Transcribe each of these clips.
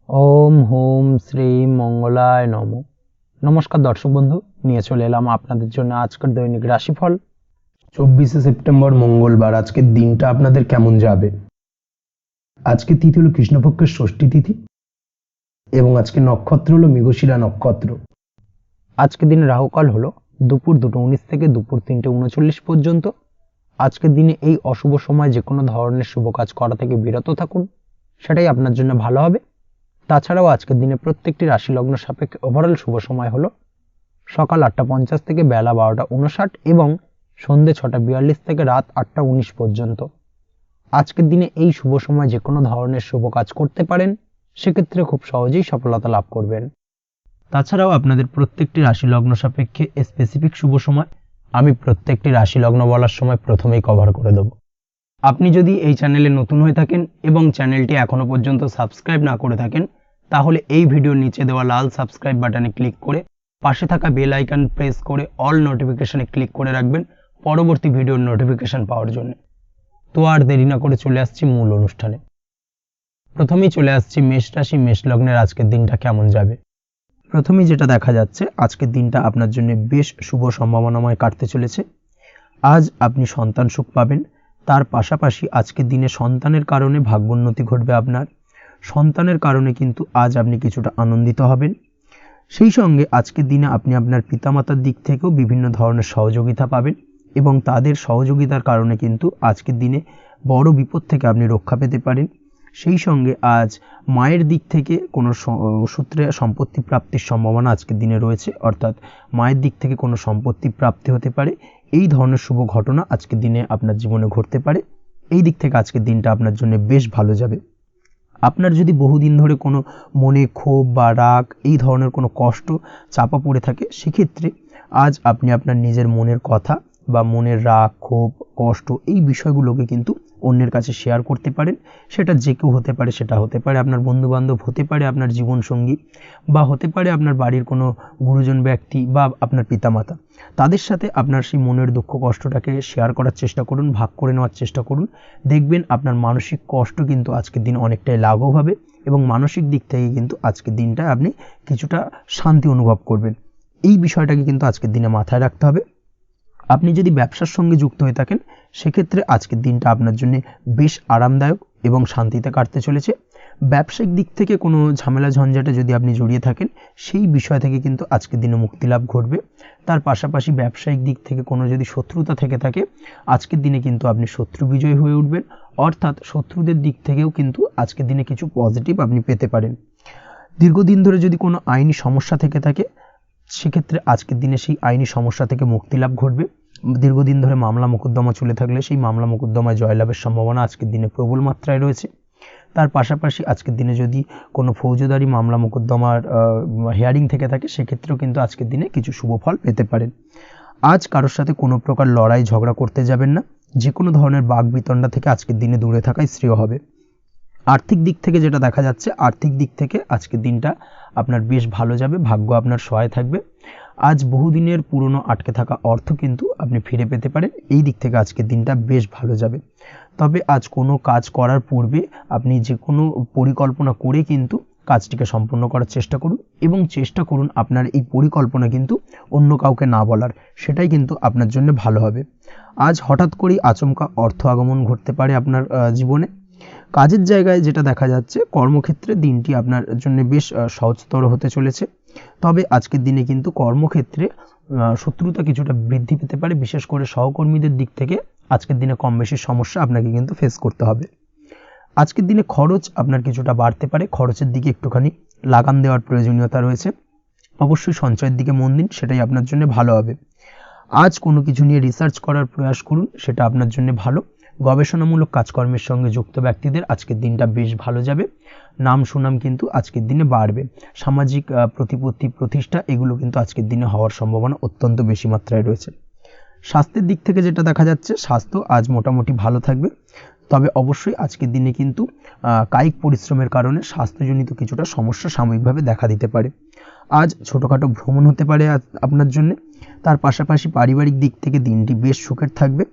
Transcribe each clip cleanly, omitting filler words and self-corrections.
ওম home Shri মঙ্গলায় নম। নমস্কার দর্শক বন্ধু, নিয়ে চলে এলাম আপনাদের জন্য আজকের দৈনিক রাশিফল 24শে সেপ্টেম্বর মঙ্গলবার। আজকের দিনটা আপনাদের কেমন যাবে? আজকে তিথি হলো কৃষ্ণপক্ষের ষষ্ঠী তিথি এবং আজকে নক্ষত্র হলো মৃগশিরা নক্ষত্র। আজকের দিনে রাহুকাল হলো দুপুর 2:19 থেকে দুপুর 3:39 পর্যন্ত। আজকের দিনে এই অশুভ সময় যে কোনো ধরনের শুভ কাজ করা থেকে বিরত থাকুন, সেটাই আপনার জন্য ভালো হবে। তাছাড়াও আজকের দিনে প্রত্যেকটি রাশি লগ্ন সাপেক্ষে ওভারঅল শুভ সময় হলো সকাল 8:50 থেকে বেলা 12:59 এবং সন্ধে 6:42 থেকে রাত 8:19 পর্যন্ত। আজকের দিনে এই শুভ সময় যে কোনো ধরনের শুভ কাজ করতে পারেন, সেক্ষেত্রে খুব সহজেই সফলতা লাভ করবেন। তাছাড়াও আপনাদের প্রত্যেকটি রাশি লগ্ন সাপেক্ষে স্পেসিফিক শুভ সময় আমি প্রত্যেকটি রাশি লগ্ন বলার সময় প্রথমেই কভার করে দেব। আপনি যদি এই চ্যানেলে নতুন হয়ে থাকেন এবং চ্যানেলটি এখনো পর্যন্ত সাবস্ক্রাইব না করে থাকেন, তাহলে এই ভিডিওর নিচে দেওয়া লাল সাবস্ক্রাইব বাটনে ক্লিক করে পাশে থাকা বেল আইকন প্রেস করে অল নোটিফিকেশনে ক্লিক করে রাখবেন পরবর্তী ভিডিওর নোটিফিকেশন পাওয়ার জন্য। তো আর দেরি না করে চলে আসছি মূল অনুষ্ঠানে। প্রথমেই চলে আসছি মেষ রাশি, মেষ লগ্নের আজকের দিনটা কেমন যাবে। প্রথমেই যেটা দেখা যাচ্ছে, আজকের দিনটা আপনার জন্য বেশ শুভ সম্ভাবনাময় কাটতে চলেছে। আজ আপনি সন্তান সুখ পাবেন, তার পাশাপাশি আজকের দিনে সন্তানের কারণে ভাগ্যোন্নতি ঘটবে আপনার। সন্তানের কারণে কিন্তু আজ আপনি কিছুটা আনন্দিত হবেন। সেই সঙ্গে আজকের দিনে আপনি আপনার পিতামাতার দিক থেকেও বিভিন্ন ধরনের সহযোগিতা পাবেন এবং তাদের সহযোগিতার কারণে কিন্তু আজকের দিনে বড় বিপদ থেকে আপনি রক্ষা পেতে পারেন। সেই সঙ্গে আজ মায়ের দিক থেকে কোনো সূত্রে সম্পত্তি প্রাপ্তির সম্ভাবনা আজকের দিনে রয়েছে, অর্থাৎ মায়ের দিক থেকে কোনো সম্পত্তি প্রাপ্তি হতে পারে। এই ধরনের শুভ ঘটনা আজকের দিনে আপনার জীবনে ঘটতে পারে। এই দিক থেকে আজকের দিনটা আপনার জন্য বেশ ভালো যাবে। আপনার যদি বহুদিন ধরে কোনো মনে ক্ষোভ বা রাগ এই ধরনের কোনো কষ্ট চাপা পড়ে থাকে, সেক্ষেত্রে আজ আপনি আপনার নিজের মনের কথা বা মনের রাগ, ক্ষোভ, কষ্ট এই বিষয়গুলোকে কিন্তু অন্যের কাছে শেয়ার করতে পারেন। সেটা যে কেউ হতে পারে, সেটা হতে পারে আপনার বন্ধুবান্ধব, হতে পারে আপনার জীবনসঙ্গী, বা হতে পারে আপনার বাড়ির কোনো গুরুজন ব্যক্তি বা আপনার পিতামাতা। তাদের সাথে আপনার সেই মনের দুঃখ কষ্টটাকে শেয়ার করার চেষ্টা করুন, ভাগ করে নেওয়ার চেষ্টা করুন। দেখবেন আপনার মানসিক কষ্ট কিন্তু আজকের দিন অনেকটাই লাঘব হবে এবং মানসিক দিক থেকে কিন্তু আজকের দিনটা আপনি কিছুটা শান্তি অনুভব করবেন। এই বিষয়টাকে কিন্তু আজকের দিনে মাথায় রাখতে হবে। আপনি যদি ব্যবসার সঙ্গে যুক্ত হয়ে থাকেন, সেক্ষেত্রে আজকের দিনটা আপনার জন্য বেশ আরামদায়ক এবং শান্তিতে কাটতে চলেছে। ব্যবসায়িক দিক থেকে কোনো ঝামেলা ঝঞ্ঝাটে যদি আপনি জড়িয়ে থাকেন, সেই বিষয় থেকে কিন্তু আজকের দিনে মুক্তিলাভ ঘটবে। তার পাশাপাশি ব্যবসায়িক দিক থেকে কোনো যদি শত্রুতা থেকে থাকে, আজকের দিনে কিন্তু আপনি শত্রু বিজয়ী হয়ে উঠবেন, অর্থাৎ শত্রুদের দিক থেকেও কিন্তু আজকের দিনে কিছু পজিটিভ আপনি পেতে পারেন। দীর্ঘদিন ধরে যদি কোনো আইনি সমস্যা থেকে থাকে, সেক্ষেত্রে আজকের দিনে সেই আইনি সমস্যা থেকে মুক্তিলাভ ঘটবে। দীর্ঘদিন ধরে মামলা মোকদ্দমা চলে থাকলে সেই মামলা মোকদ্দমায় জয়লাভের সম্ভাবনা আজকের দিনে প্রবল মাত্রায় রয়েছে। তার পাশাপাশি আজকের দিনে যদি কোনো ফৌজদারি মামলা মোকদ্দমার হিয়ারিং থেকে থাকে, সেক্ষেত্রেও কিন্তু আজকের দিনে কিছু শুভ ফল পেতে পারেন। আজ কারোর সাথে কোনো প্রকার লড়াই ঝগড়া করতে যাবেন না। যে কোনো ধরনের বাকবিতণ্ডা থেকে আজকের দিনে দূরে থাকাই শ্রেয় হবে। আর্থিক দিক থেকে যেটা দেখা যাচ্ছে, আর্থিক দিক থেকে আজকের দিনটা আপনার বেশ ভালো যাবে, ভাগ্য আপনার সহায় থাকবে। আজ বহুদিনের পুরনো আটকে থাকা অর্থ কিন্তু আপনি ফিরে পেতে পারেন। এই দিক থেকে আজকের দিনটা বেশ ভালো যাবে। তবে আজ কোনো কাজ করার পূর্বে আপনি যে কোনো পরিকল্পনা করে কিন্তু কাজটিকে সম্পূর্ণ করার চেষ্টা করুন এবং চেষ্টা করুন আপনার এই পরিকল্পনা কিন্তু অন্য কাউকে না বলার, সেটাই কিন্তু আপনার জন্য ভালো হবে। আজ হঠাৎ করেই আচমকা অর্থ আগমন ঘটতে পারে আপনার জীবনে। কাজের জায়গায় যেটা দেখা যাচ্ছে, কর্মক্ষেত্রে দিনটি আপনার জন্য বেশ সহজতর হতে চলেছে। তবে আজকের দিনে কিন্তু কর্মক্ষেত্রে শত্রুতা কিছুটা বৃদ্ধি পেতে পারে, বিশেষ করে সহকর্মীদের দিক থেকে আজকের দিনে কম বেশি সমস্যা আপনাকে কিন্তু ফেস করতে হবে। আজকের দিনে খরচ আপনার কিছুটা বাড়তে পারে, খরচের দিকে একটুখানি লাগাম দেওয়ার প্রয়োজনীয়তা রয়েছে। অবশ্যই সঞ্চয়ের দিকে মন দিন, সেটাই আপনার জন্য ভালো হবে। আজ কোনো কিছু নিয়ে রিসার্চ করার প্রয়াস করুন, সেটা আপনার জন্য ভালো। গবেষণামূলক কাজকর্মের সঙ্গে যুক্ত ব্যক্তিদের আজকের দিনটা বেশ ভালো যাবে। নাম সুনাম কিন্তু আজকের দিনে বাড়বে। সামাজিক প্রতিপত্তি প্রতিষ্ঠা এগুলো কিন্তু আজকের দিনে হওয়ার সম্ভাবনা অত্যন্ত বেশি মাত্রায় রয়েছে। স্বাস্থ্যের দিক থেকে যেটা দেখা যাচ্ছে, স্বাস্থ্য আজ মোটামুটি ভালো থাকবে। তবে অবশ্যই আজকের দিনে কিন্তু কায়িক পরিশ্রমের কারণে স্বাস্থ্যজনিত কিছুটা সমস্যা সাময়িকভাবে দেখা দিতে পারে। আজ ছোটোখাটো ভ্রমণ হতে পারে আপনার জন্য। তার পাশাপাশি পারিবারিক দিক থেকে দিনটি বেশ সুখের থাকবে।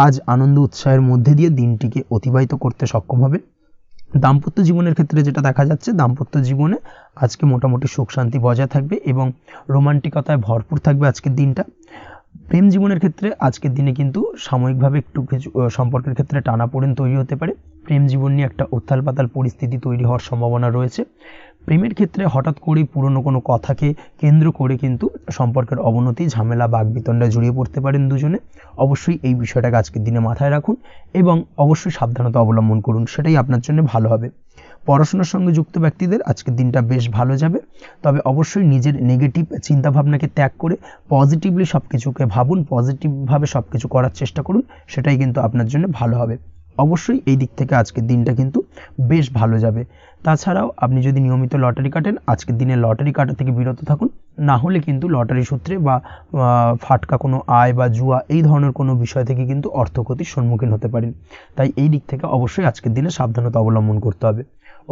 আজ আনন্দ উৎসাহের মধ্যে দিয়ে দিনটিকে অতিবাহিত করতে সক্ষম হবে। দাম্পত্য জীবনের ক্ষেত্রে যেটা দেখা যাচ্ছে, দাম্পত্য জীবনে আজকে মোটামুটি সুখ শান্তি বজায় থাকবে এবং রোমান্টিকতায় ভরপুর থাকবে আজকের দিনটা। প্রেম জীবনের ক্ষেত্রে আজকের দিনে কিন্তু সাময়িকভাবে একটু কিছু সম্পর্কের ক্ষেত্রে টানাপোড়েন তৈরি হতে পারে। প্রেম জীবন নিয়ে একটা উত্থাল পাতাল পরিস্থিতি তৈরি হওয়ার সম্ভাবনা রয়েছে। প্রেমের ক্ষেত্রে হঠাৎ করেই পুরনো কোনো কথাকে কেন্দ্র করে কিন্তু সম্পর্কের অবনতি, ঝামেলা, বাগবিতণ্ডায় জড়িয়ে পড়তে পারেন দুজনে। অবশ্যই এই বিষয়টাকে আজকের দিনে মাথায় রাখুন এবং অবশ্যই সাবধানতা অবলম্বন করুন, সেটাই আপনার জন্য ভালো হবে। পড়াশোনার সঙ্গে যুক্ত ব্যক্তিদের আজকের দিনটা বেশ ভালো যাবে, তবে অবশ্যই নিজের নেগেটিভ চিন্তাভাবনাকে ত্যাগ করে পজিটিভলি সব কিছুকে ভাবুন, পজিটিভভাবে সব কিছু করার চেষ্টা করুন, সেটাই কিন্তু আপনার জন্য ভালো হবে। অবশ্যই এই দিক থেকে আজকের দিনটা কিন্তু বেশ ভালো যাবে। তাছাড়াও আপনি যদি নিয়মিত লটারি কাটেন, আজকের দিনে লটারি কাটা থেকে বিরত থাকুন, না হলে কিন্তু লটারি সূত্রে বা ফাটকা কোনো আয় বা জুয়া এই ধরনের কোনো বিষয় থেকে কিন্তু অর্থক্ষতির সম্মুখীন হতে পারেন। তাই এই দিক থেকে অবশ্যই আজকের দিনে সাবধানতা অবলম্বন করতে হবে।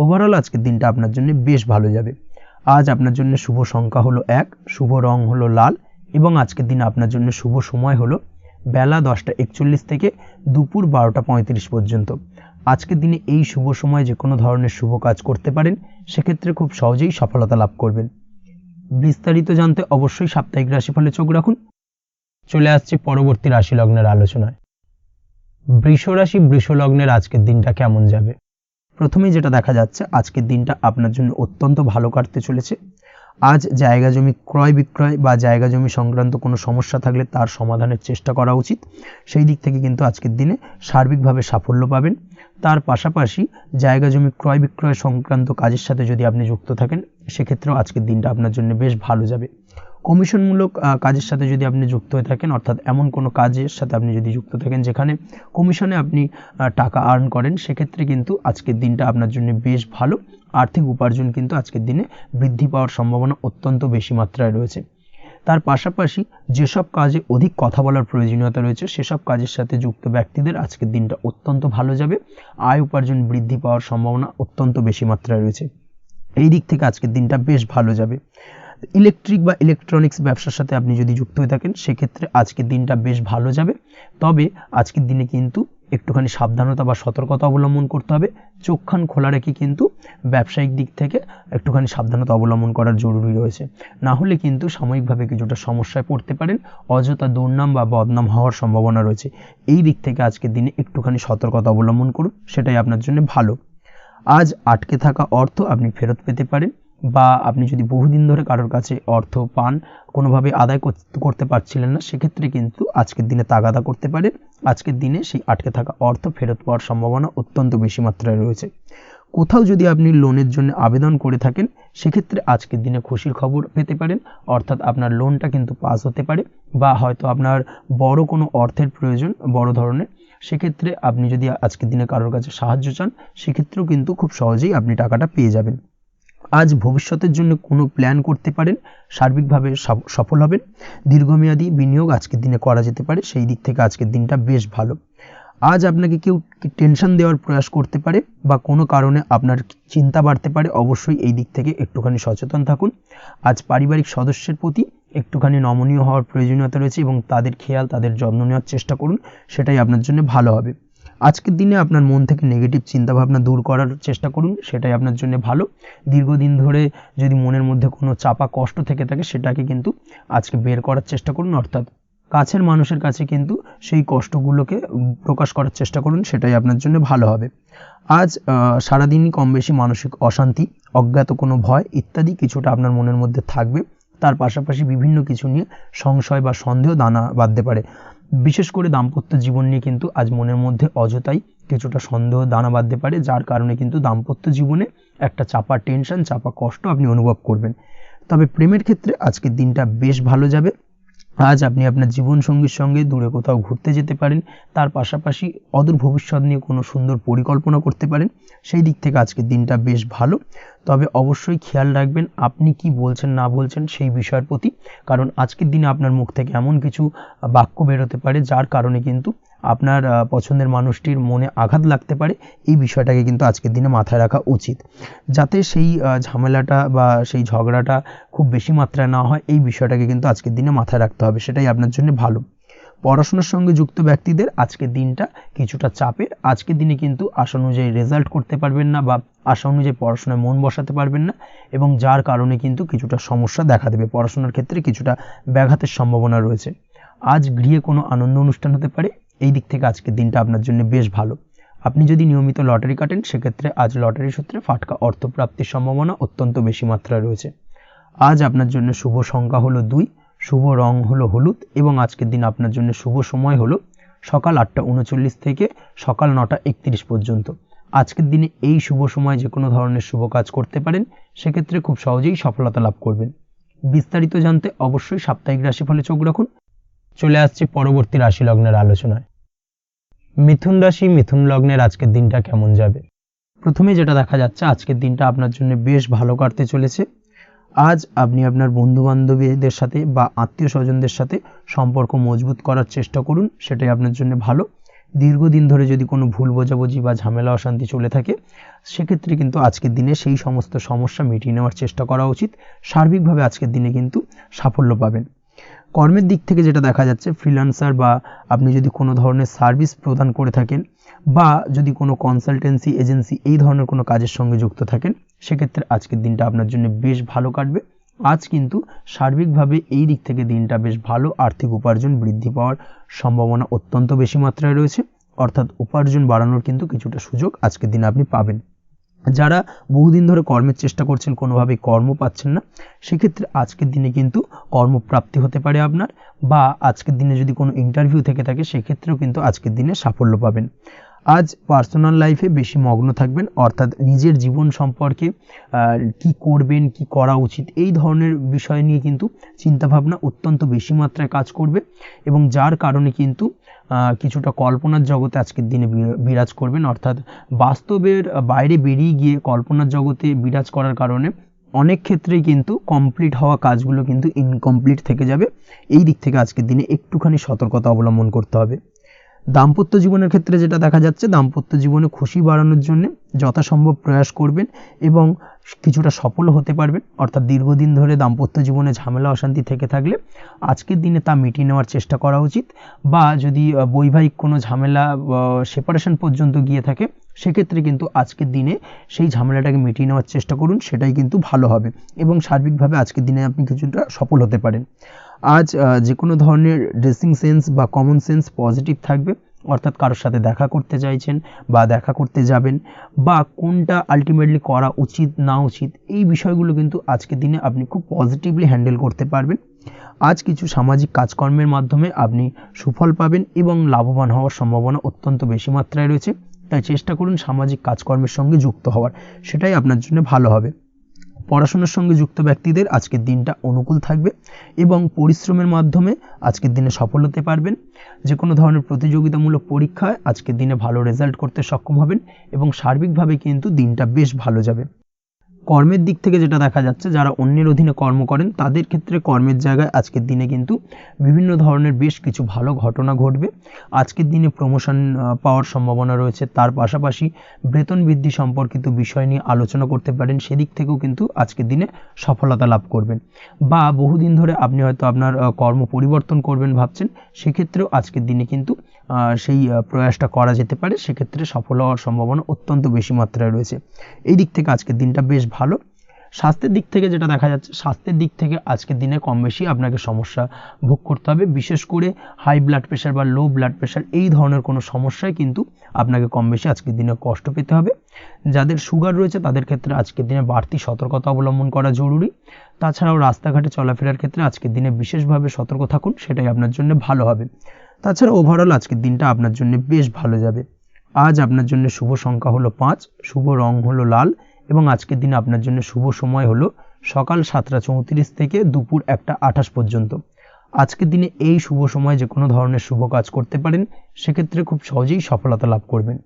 ওভারঅল আজকের দিনটা আপনার জন্য বেশ ভালো যাবে। আজ আপনার জন্য শুভ সংখ্যা হলো 1, শুভ রং হলো লাল এবং আজকের দিনে আপনার জন্য শুভ সময় হলো বেলা 10:41 থেকে দুপুর 12:35 পর্যন্ত। আজকের দিনে এই শুভ সময়ে যে কোনো ধরনের শুভ কাজ করতে পারেন, সেক্ষেত্রে খুব সহজেই সফলতা লাভ করবেন। বিস্তারিত জানতে অবশ্যই সাপ্তাহিক রাশিফলে চোখ রাখুন। চলে আসছে পরবর্তী রাশি লগ্নের আলোচনায়। বৃষ রাশি, বৃষ লগ্নের আজকের দিনটা কেমন যাবে? প্রথমেই যেটা দেখা যাচ্ছে, আজকের দিনটা আপনার জন্য অত্যন্ত ভালো কাটতে চলেছে। আজ জায়গা জমি ক্রয় বিক্রয় বা জায়গা জমি সংক্রান্ত কোনো সমস্যা থাকলে তার সমাধানের চেষ্টা করা উচিত। সেই দিক থেকে কিন্তু আজকের দিনে সার্বিকভাবে সাফল্য পাবেন। তার পাশাপাশি জায়গা জমি ক্রয় বিক্রয় সংক্রান্ত কাজের সাথে যদি আপনি যুক্ত থাকেন, সেক্ষেত্রেও আজকের দিনটা আপনার জন্য বেশ ভালো যাবে। কমিশনমূলক কাজের সাথে যদি আপনি যুক্ত হয়ে থাকেন, অর্থাৎ এমন কোনো কাজের সাথে আপনি যদি যুক্ত থাকেন যেখানে কমিশনে আপনি টাকা আর্ন করেন, সেক্ষেত্রে কিন্তু আজকের দিনটা আপনার জন্য বেশ ভালো। আর্থিক উপার্জন কিন্তু আজকের দিনে বৃদ্ধি পাওয়ার সম্ভাবনা অত্যন্ত বেশি মাত্রায় রয়েছে। তার পাশাপাশি যেসব কাজে অধিক কথা বলার প্রয়োজনীয়তা রয়েছে, সেসব কাজের সাথে যুক্ত ব্যক্তিদের আজকের দিনটা অত্যন্ত ভালো যাবে। আয় উপার্জন বৃদ্ধি পাওয়ার সম্ভাবনা অত্যন্ত বেশি মাত্রায় রয়েছে। এই দিক থেকে আজকের দিনটা বেশ ভালো যাবে। ইলেকট্রিক বা ইলেকট্রনিক্স ব্যবসার সাথে আপনি যদি যুক্ত হয়ে থাকেন, সেক্ষেত্রে আজকের দিনটা বেশ ভালো যাবে। তবে আজকের দিনে কিন্তু একটুখানি সাবধানতা বা সতর্কতা অবলম্বন করতে হবে। চোখ কান খোলা রেখে কিন্তু ব্যবসায়িক দিক থেকে একটুখানি সাবধানতা অবলম্বন করার জরুরি রয়েছে, না হলে কিন্তু সাময়িকভাবে কিছুটা সমস্যায় পড়তে পারেন, অযথা দুর্নাম বা বদনাম হওয়ার সম্ভাবনা রয়েছে। এই দিক থেকে আজকের দিনে একটুখানি সতর্কতা অবলম্বন করুন, সেটাই আপনার জন্য ভালো। আজ আটকে থাকা অর্থ আপনি ফেরত পেতে পারেন, বা আপনি যদি বহুদিন ধরে কারোর কাছে অর্থ পান, কোনোভাবে আদায় করতে পারছিলেন না, সেক্ষেত্রে কিন্তু আজকের দিনে তাগাদা করতে পারেন। আজকের দিনে সেই আটকে থাকা অর্থ ফেরত পাওয়ার সম্ভাবনা অত্যন্ত বেশি মাত্রায় রয়েছে। কোথাও যদি আপনি লোনের জন্য আবেদন করে থাকেন, সেক্ষেত্রে আজকের দিনে খুশির খবর পেতে পারেন, অর্থাৎ আপনার লোনটা কিন্তু পাস হতে পারে, বা হয়তো আপনার বড় কোনো অর্থের প্রয়োজন, বড় ধরনের, সেক্ষেত্রে আপনি যদি আজকের দিনে কারোর কাছে সাহায্য চান, সেক্ষেত্রেও কিন্তু খুব সহজেই আপনি টাকাটা পেয়ে যাবেন। আজ ভবিষ্যতের জন্য কোনো প্ল্যান করতে পারেন, সার্বিকভাবে সফল হবেন। দীর্ঘমেয়াদী বিনিয়োগ আজকের দিনে করা যেতে পারে, সেই দিক থেকে আজকের দিনটা বেশ ভালো। আজ আপনাকে কেউ টেনশন দেওয়ার প্রয়াস করতে পারে বা কোনো কারণে আপনার চিন্তা বাড়তে পারে, অবশ্যই এই দিক থেকে একটুখানি সচেতন থাকুন। আজ পারিবারিক সদস্যের প্রতি একটুখানি নমনীয় হওয়ার প্রয়োজনীয়তা রয়েছে এবং তাদের খেয়াল, তাদের যত্ন নেওয়ার চেষ্টা করুন, সেটাই আপনার জন্য ভালো হবে। আজকের দিনে আপনার মন থেকে নেগেটিভ চিন্তাভাবনা দূর করার চেষ্টা করুন, সেটাই আপনার জন্য ভালো। দীর্ঘদিন ধরে যদি মনের মধ্যে কোনো চাপা কষ্ট থেকে থাকে, সেটাকে কিন্তু আজকে বের করার চেষ্টা করুন, অর্থাৎ কাছের মানুষের কাছে কিন্তু সেই কষ্টগুলোকে প্রকাশ করার চেষ্টা করুন, সেটাই আপনার জন্য ভালো হবে। আজ সারাদিনই কম বেশি মানসিক অশান্তি, অজ্ঞাত কোনো ভয় ইত্যাদি কিছুটা আপনার মনের মধ্যে থাকবে। তার পাশাপাশি বিভিন্ন কিছু নিয়ে সংশয় বা সন্দেহ দানা বাঁধতে পারে। বিশেষ করে দাম্পত্য জীবন নিয়ে কিন্তু আজ মনের মধ্যে অযথাই কিছুটা সন্দেহ দানা বাঁধতে পারে, যার কারণে কিন্তু দাম্পত্য জীবনে একটা চাপা টেনশন, চাপা কষ্ট আপনি অনুভব করবেন। তবে প্রেমের ক্ষেত্রে আজকের দিনটা বেশ ভালো যাবে। আজ আপনি আপনার জীবনসঙ্গীর সঙ্গে দূরে কোথাও ঘুরতে যেতে পারেন, তার পাশাপাশি অদূর ভবিষ্যৎ নিয়ে কোনো সুন্দর পরিকল্পনা করতে পারেন, সেই দিক থেকে আজকের দিনটা বেশ ভালো। তবে অবশ্যই খেয়াল রাখবেন আপনি কি বলছেন না বলছেন সেই বিষয়ের প্রতি, কারণ আজকের দিনে আপনার মুখ থেকে এমন কিছু বাক্য বেরোতে পারে যার কারণে কিন্তু আপনার পছন্দের মানুষটির মনে আঘাত লাগতে পারে। এই বিষয়টাকে কিন্তু আজকের দিনে মাথায় রাখা উচিত, যাতে সেই ঝামেলাটা বা সেই ঝগড়াটা খুব বেশি মাত্রায় না হয়। এই বিষয়টাকে কিন্তু আজকের দিনে মাথায় রাখতে হবে, সেটাই আপনার জন্য ভালো। পড়াশোনার সঙ্গে যুক্ত ব্যক্তিদের আজকের দিনটা কিছুটা চাপের। আজকের দিনে কিন্তু আশা অনুযায়ী রেজাল্ট করতে পারবেন না বা আশা অনুযায়ী পড়াশোনায় মন বসাতে পারবেন না, এবং যার কারণে কিন্তু কিছুটা সমস্যা দেখা দেবে। পড়াশোনার ক্ষেত্রে কিছুটা ব্যাঘাতের সম্ভাবনা রয়েছে। আজ গৃহে কোনো আনন্দ অনুষ্ঠান হতে পারে, এই দিক থেকে আজকের দিনটা আপনার জন্য বেশ ভালো। আপনি যদি নিয়মিত লটারি কাটেন সেক্ষেত্রে আজ লটারি সূত্রে ফাটকা অর্থপ্রাপ্তির সম্ভাবনা অত্যন্ত বেশি মাত্রায় রয়েছে। আজ আপনার জন্য শুভ সংখ্যা হলো 2, শুভ রং হলো হলুদ, এবং আজকের দিন আপনার জন্য শুভ সময় হলো সকাল 8:39 থেকে সকাল 9:31 পর্যন্ত। আজকের দিনে এই শুভ সময় যে কোনো ধরনের শুভ কাজ করতে পারেন, সেক্ষেত্রে খুব সহজেই সফলতা লাভ করবেন। বিস্তারিত জানতে অবশ্যই সাপ্তাহিক রাশিফলে চোখ রাখুন। চলে আসছে পরবর্তী রাশি লগ্নের আলোচনায়। মিথুন রাশি, মিথুন লগ্নের আজকের দিনটা কেমন যাবে? প্রথমে যেটা দেখা যাচ্ছে, আজকের দিনটা আপনার জন্য বেশ ভালো কাটতে চলেছে। আজ আপনি আপনার বন্ধু বান্ধবীদের সাথে বা আত্মীয় স্বজনদের সাথে সম্পর্ক মজবুত করার চেষ্টা করুন, সেটাই আপনার জন্য ভালো। দীর্ঘদিন ধরে যদি কোনো ভুল বোঝাবুঝি বা ঝামেলা অশান্তি চলে থাকে, সেক্ষেত্রে কিন্তু আজকের দিনে সেই সমস্ত সমস্যা মিটিয়ে নেওয়ার চেষ্টা করা উচিত। সার্বিকভাবে আজকের দিনে কিন্তু সাফল্য পাবেন। কর্মের দিক থেকে যেটা দেখা যাচ্ছে, ফ্রিল্যান্সার বা আপনি যদি কোনো ধরনের সার্ভিস প্রদান করে থাকেন বা যদি কোনো কনসালটেন্সি এজেন্সি এই ধরনের কোনো কাজের সঙ্গে যুক্ত থাকেন, সেক্ষেত্রে আজকের দিনটা আপনার জন্য বেশ ভালো কাটবে। আজ কিন্তু সার্বিকভাবে এই দিক থেকে দিনটা বেশ ভালো। আর্থিক উপার্জন বৃদ্ধি পাওয়ার সম্ভাবনা অত্যন্ত বেশি মাত্রায় রয়েছে, অর্থাৎ উপার্জন বাড়ানোর কিন্তু কিছুটা সুযোগ আজকের দিনে আপনি পাবেন। যারা বহুদিন ধরে কর্মের চেষ্টা করছেন, কোনোভাবেই কর্ম পাচ্ছেন না, সেক্ষেত্রে আজকের দিনে কিন্তু কর্মপ্রাপ্তি হতে পারে আপনার, বা আজকের দিনে যদি কোনো ইন্টারভিউ থেকে থাকে সেক্ষেত্রেও কিন্তু আজকের দিনে সাফল্য পাবেন। আজ পার্সোনাল লাইফে বেশি মগ্ন থাকবেন, অর্থাৎ নিজের জীবন সম্পর্কে কি করবেন, কি করা উচিত, এই ধরনের বিষয় নিয়ে কিন্তু চিন্তাভাবনা অত্যন্ত বেশি মাত্রায় কাজ করবে, এবং যার কারণে কিন্তু কিছুটা কল্পনার জগতে আজকের দিনে বিরাজ করবেন। অর্থাৎ বাস্তবের বাইরে বেরিয়ে গিয়ে কল্পনার জগতে বিরাজ করার কারণে অনেক ক্ষেত্রেই কিন্তু কমপ্লিট হওয়া কাজগুলো কিন্তু ইনকমপ্লিট থেকে যাবে। এই দিক থেকে আজকের দিনে একটুখানি সতর্কতা অবলম্বন করতে হবে। দাম্পত্য জীবনের ক্ষেত্রে যেটা দেখা যাচ্ছে, দাম্পত্য জীবনে খুশি বাড়ানোর জন্য যথাসম্ভব প্রয়াস করবেন এবং কিছুটা সফল হতে পারবেন। অর্থাৎ দীর্ঘদিন ধরে দাম্পত্য জীবনে ঝামেলা অশান্তি থেকে থাকলে আজকের দিনে তা মিটিয়ে নেওয়ার চেষ্টা করা উচিত, বা যদি বৈবাহিক কোনো ঝামেলা সেপারেশন পর্যন্ত গিয়ে থাকে, সেক্ষেত্রে কিন্তু আজকের দিনে সেই ঝামেলাটাকে মিটিয়ে নেওয়ার চেষ্টা করুন, সেটাই কিন্তু ভালো হবে, এবং সার্বিকভাবে আজকের দিনে আপনি কিছুটা সফল হতে পারেন। আজ যে কোনো ধরনের ড্রেসিং সেন্স বা কমন সেন্স পজিটিভ থাকবে, অর্থাৎ কারোর সাথে দেখা করতে চাইছেন বা দেখা করতে যাবেন, বা কোনটা আলটিমেটলি করা উচিত না উচিত, এই বিষয়গুলো কিন্তু আজকের দিনে আপনি খুব পজিটিভলি হ্যান্ডেল করতে পারবেন। আজ কিছু সামাজিক কাজকর্মের মাধ্যমে আপনি সুফল পাবেন এবং লাভবান হওয়ার সম্ভাবনা অত্যন্ত বেশি মাত্রায় রয়েছে। তাই চেষ্টা করুন সামাজিক কাজকর্মের সঙ্গে যুক্ত হওয়ার, সেটাই আপনার জন্য ভালো হবে। পড়াশোনার সঙ্গে যুক্ত ব্যক্তিদের আজকের দিনটা অনুকূল থাকবে এবং পরিশ্রমের মাধ্যমে আজকের দিনে সফল হতে পারবেন। যে কোনো ধরনের প্রতিযোগিতামূলক পরীক্ষায় আজকের দিনে ভালো রেজাল্ট করতে সক্ষম হবেন এবং সার্বিকভাবে কিন্তু দিনটা বেশ ভালো যাবে। কর্মের দিক থেকে যেটা দেখা যাচ্ছে, যারা অন্যের অধীনে কর্ম করেন তাদের ক্ষেত্রে কর্মের জায়গায় আজকের দিনে কিন্তু বিভিন্ন ধরনের বেশ কিছু ভালো ঘটনা ঘটবে। আজকের দিনে প্রমোশন পাওয়ার সম্ভাবনা রয়েছে, তার পাশাপাশি বেতন বৃদ্ধি সম্পর্কিত বিষয় নিয়ে আলোচনা করতে পারেন, সেদিক থেকেও কিন্তু আজকের দিনে সফলতা লাভ করবেন। বা বহুদিন ধরে আপনি হয়তো আপনার কর্ম পরিবর্তন করবেন ভাবছেন, সেক্ষেত্রেও আজকের দিনে কিন্তু সেই প্রয়াসটা করা যেতে পারে, সেক্ষেত্রে সফল হওয়ার সম্ভাবনা অত্যন্ত বেশি মাত্রায় রয়েছে। এই দিক থেকে আজকের দিনটা বেশ ভালো। স্বাস্থ্যের দিক থেকে যেটা দেখা যাচ্ছে, স্বাস্থ্যের দিক থেকে আজকের দিনে কম বেশি আপনাকে সমস্যা ভোগ করতে হবে, বিশেষ করে হাই ব্লাড প্রেশার বা লো ব্লাড প্রেশার এই ধরনের কোনো সমস্যায় কিন্তু আপনাকে কম বেশি আজকের দিনে কষ্ট পেতে হবে। যাদের সুগার রয়েছে তাদের ক্ষেত্রে আজকের দিনে বাড়তি সতর্কতা অবলম্বন করা জরুরি। তাছাড়াও রাস্তাঘাটে চলাফেরার ক্ষেত্রে আজকের দিনে বিশেষভাবে সতর্ক থাকুন, সেটাই আপনার জন্য ভালো হবে। তাছাড়া ওভারঅল আজকের দিনটা আপনার জন্য বেশ ভালো যাবে। আজ আপনার জন্য শুভ সংখ্যা হলো 5, শুভ রং হলো লাল, এবং আজকের দিনে আপনার জন্য শুভ সময় হলো সকাল 7:34 থেকে দুপুর 1:28 পর্যন্ত। আজকের দিনে এই শুভ সময় যে কোনো ধরনের শুভ কাজ করতে পারেন, সেক্ষেত্রে খুব সহজেই সফলতা লাভ করবেন।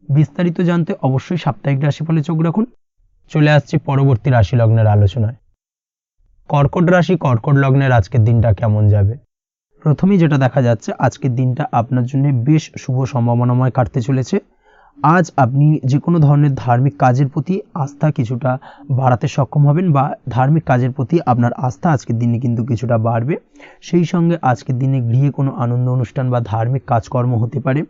বিস্তারিত জানতে অবশ্যই সাপ্তাহিক রাশিফলে চোখ রাখুন। চলে আসছি পরবর্তী রাশি লগ্নের আলোচনায়। কর্কট রাশি, কর্কট লগ্নের আজকের দিনটা কেমন যাবে? প্রথমেই যেটা দেখা যাচ্ছে, আজকের দিনটা আপনার জন্য বেশ শুভ সম্ভাবনাময় কাটতে চলেছে। আজ আপনি যে কোনো ধরনের ধার্মিক কাজের প্রতি আস্থা কিছুটা বাড়াতে সক্ষম হবেন বা ধার্মিক কাজের প্রতি আপনার আস্থা আজকের দিনে কিন্তু কিছুটা বাড়বে। সেই সঙ্গে আজকের দিনে গৃহে কোনো আনন্দ অনুষ্ঠান বা ধার্মিক কাজকর্ম হতে পারে।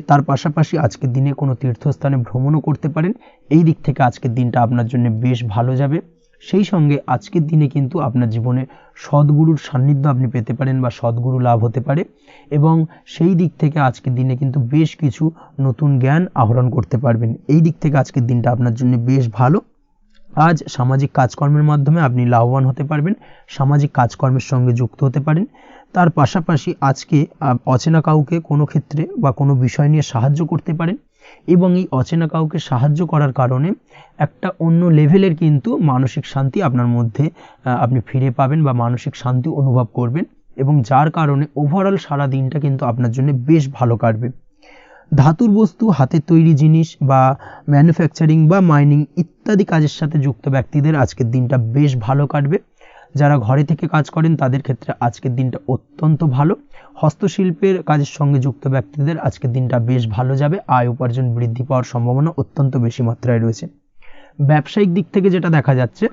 তার পাশাপাশি আজকের দিনে কোনো তীর্থস্থানে ভ্রমণও করতে পারেন। এই দিক থেকে আজকের দিনটা আপনার জন্য বেশ ভালো যাবে। সেই সঙ্গে আজকের দিনে কিন্তু আপনার জীবনে সদ্গুরুর সান্নিধ্য আপনি পেতে পারেন বা সদ্গুরু লাভ হতে পারে, এবং সেই দিক থেকে আজকের দিনে কিন্তু বেশ কিছু নতুন জ্ঞান আহরণ করতে পারবেন। এই দিক থেকে আজকের দিনটা আপনার জন্য বেশ ভালো। আজ সামাজিক কাজকর্মের মাধ্যমে আপনি লাভবান হতে পারবেন, সামাজিক কাজকর্মের সঙ্গে যুক্ত হতে পারেন। তার পাশাপাশি আজকে অচেনা কাউকে কোনো ক্ষেত্রে বা কোনো বিষয় নিয়ে সাহায্য করতে পারেন, এবং এই অচেনা কাউকে সাহায্য করার কারণে একটা অন্য লেভেলের কিন্তু মানসিক শান্তি আপনার মধ্যে আপনি ফিরে পাবেন বা মানসিক শান্তি অনুভব করবেন, এবং যার কারণে ওভারঅল সারা দিনটা কিন্তু আপনার জন্য বেশ ভালো কাটবে। ধাতুর বস্তু, হাতের তৈরি জিনিস বা ম্যানুফ্যাকচারিং বা মাইনিং ইত্যাদি কাজের সাথে যুক্ত ব্যক্তিদের আজকের দিনটা বেশ ভালো কাটবে। যারা ঘরে থেকে কাজ করেন তাদের ক্ষেত্রে আজকের দিনটা অত্যন্ত ভালো। হস্তশিল্পের কাজের সঙ্গে যুক্ত ব্যক্তিদের আজকের দিনটা বেশ ভালো যাবে। আয় উপার্জন বৃদ্ধি পাওয়ার সম্ভাবনা অত্যন্ত বেশি মাত্রায় রয়েছে। ব্যবসায়িক দিক থেকে যেটা দেখা যাচ্ছে,